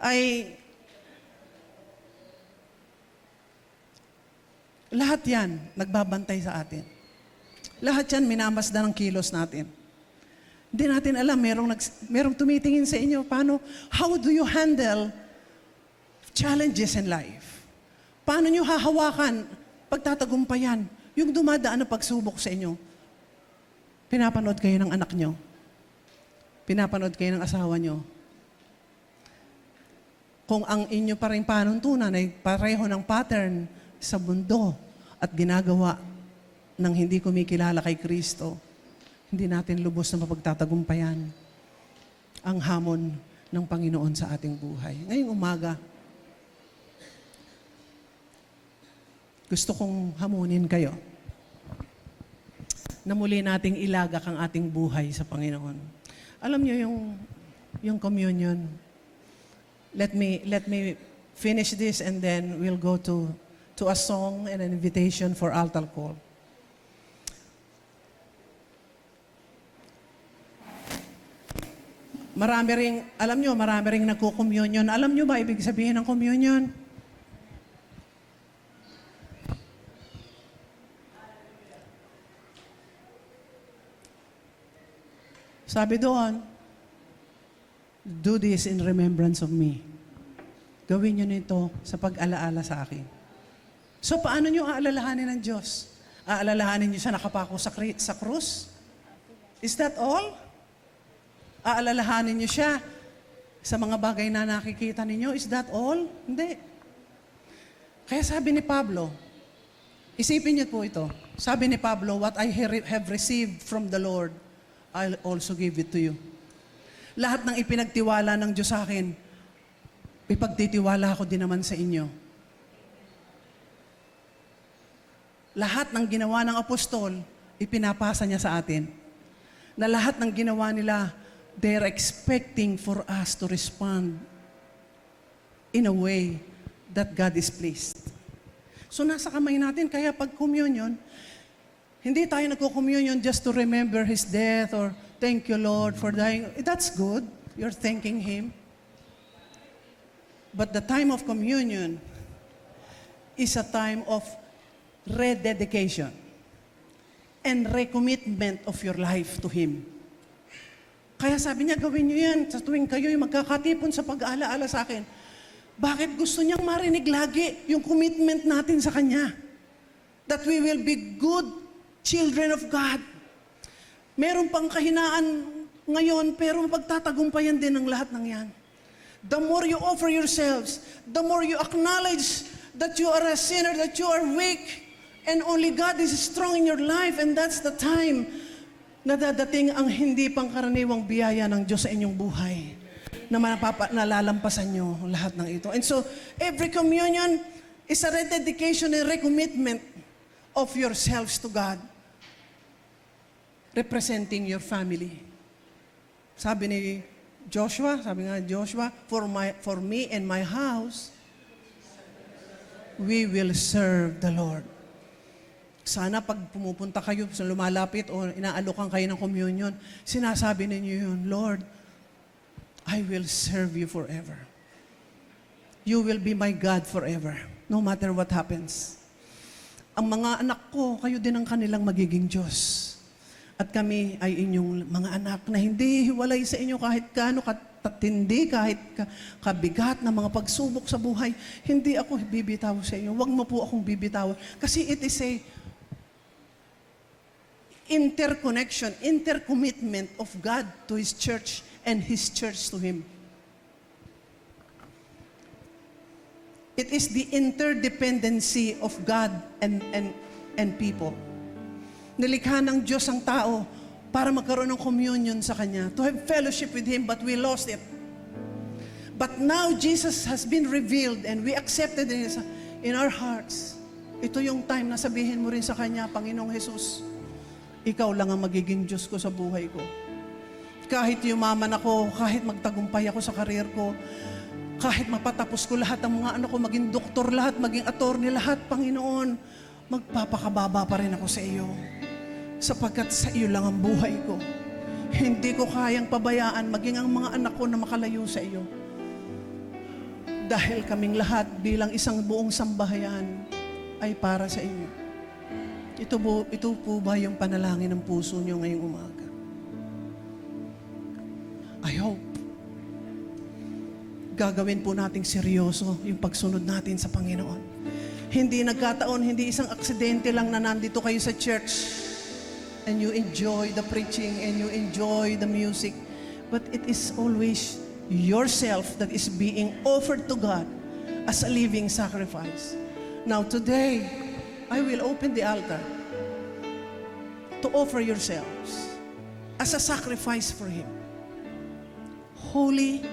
ay lahat yan nagbabantay sa atin. Lahat yan minamasdan ng kilos natin. Hindi natin alam, merong tumitingin sa inyo, how do you handle challenges in life? Paano nyo hahawakan, pagtatagumpayan, yung dumadaan na pagsubok sa inyo? Pinapanood kayo ng anak nyo. Pinapanood kayo ng asawa nyo. Kung ang inyo pa rin panuntunan ay pareho ng pattern sa mundo at ginagawa ng hindi kumikilala kay Kristo, hindi natin lubos na mapagtatagumpayan ang hamon ng Panginoon sa ating buhay. Ngayong umaga, gusto kong hamunin kayo na muli nating ilagak ang ating buhay sa Panginoon. Alam niyo yung communion. Let me finish this and then we'll go to a song and an invitation for altar call. Marami ring nagko-communion. Alam niyo ba ibig sabihin ng communion? Sabi doon, do this in remembrance of me. Gawin niyo nito sa pag-alaala sa akin. So paano niyo aalalahanin ng Diyos? Aalalahanin niyo siya nakapako sa krus? Is that all? Aalalahanin niyo siya sa mga bagay na nakikita ninyo? Is that all? Hindi. Kaya sabi ni Pablo, isipin niyo po ito. Sabi ni Pablo, what I have received from the Lord, I'll also give it to you. Lahat ng ipinagtiwala ng Diyos sa akin, ipagtitiwala ko din naman sa inyo. Lahat ng ginawa ng apostol, ipinapasa niya sa atin. Na lahat ng ginawa nila, they're expecting for us to respond in a way that God is pleased. So nasa kamay natin, kaya pag communion, hindi tayo nagko-communion just to remember His death or thank you, Lord, for dying. That's good. You're thanking Him. But the time of communion is a time of rededication and recommitment of your life to Him. Kaya sabi niya, gawin niyo yan sa tuwing kayo yung magkakatipon sa pag-aalaala sa akin. Bakit gusto niyang marinig lagi yung commitment natin sa Kanya? That we will be good children of God. Meron pang kahinaan ngayon, pero mapagtatagumpayan din ang lahat ng yan. The more you offer yourselves, the more you acknowledge that you are a sinner, that you are weak, and only God is strong in your life, and that's the time na dadating ang hindi pangkaraniwang biyaya ng Diyos sa inyong buhay, na nalalampasan nyo lahat ng ito. And so, every communion is a rededication and recommitment of yourselves to God, representing your family. Sabi ni Joshua, for me and my house, we will serve the Lord. Sana pag pumupunta kayo, lumalapit o inaalokan kayo ng communion, sinasabi ninyo yun, Lord, I will serve you forever. You will be my God forever, no matter what happens. Ang mga anak ko, kayo din ang kanilang magiging Diyos. At kami ay inyong mga anak na hindi hiwalay sa inyo kahit gaano katindi, kahit kabigat na mga pagsubok sa buhay. Hindi ako bibitaw sa inyo. Huwag mo po akong bibitaw. Kasi it is a interconnection, intercommitment of God to His church and His church to Him. It is the interdependency of God and people. Nilikha ng Diyos ang tao para magkaroon ng communion sa Kanya, to have fellowship with Him, but we lost it. But now, Jesus has been revealed and we accepted in our hearts. Ito yung time na sabihin mo rin sa Kanya, Panginoong Jesus, Ikaw lang ang magiging Diyos ko sa buhay ko. Kahit yumaman ako, kahit magtagumpay ako sa karir ko, kahit mapatapos ko lahat ng mga anak ko, maging doktor lahat, maging attorney lahat, Panginoon, magpapakababa pa rin ako sa iyo. Sapagkat sa iyo lang ang buhay ko. Hindi ko kayang pabayaan maging ang mga anak ko na makalayo sa iyo. Dahil kaming lahat bilang isang buong sambahayan ay para sa inyo. Ito po ba yung panalangin ng puso niyo ngayong umaga? I hope gagawin po nating seryoso yung pagsunod natin sa Panginoon. Hindi nagkataon, hindi isang aksidente lang na nandito kayo sa church and you enjoy the preaching and you enjoy the music. But it is always yourself that is being offered to God as a living sacrifice. Now today, I will open the altar to offer yourselves as a sacrifice for Him. Holy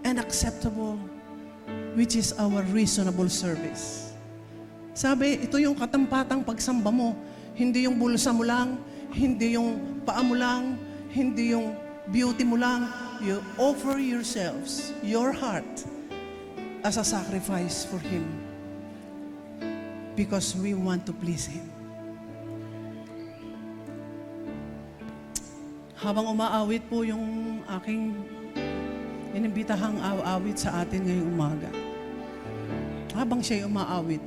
and acceptable, which is our reasonable service. Sabi, ito yung katampatang pagsamba mo. Hindi yung bulsa mo lang, hindi yung paa mo lang, hindi yung beauty mo lang. You offer yourselves, your heart, as a sacrifice for Him. Because we want to please Him. Habang umaawit po yung aking inimbitahang awit sa atin ngayong umaga. Habang siya'y umaawit,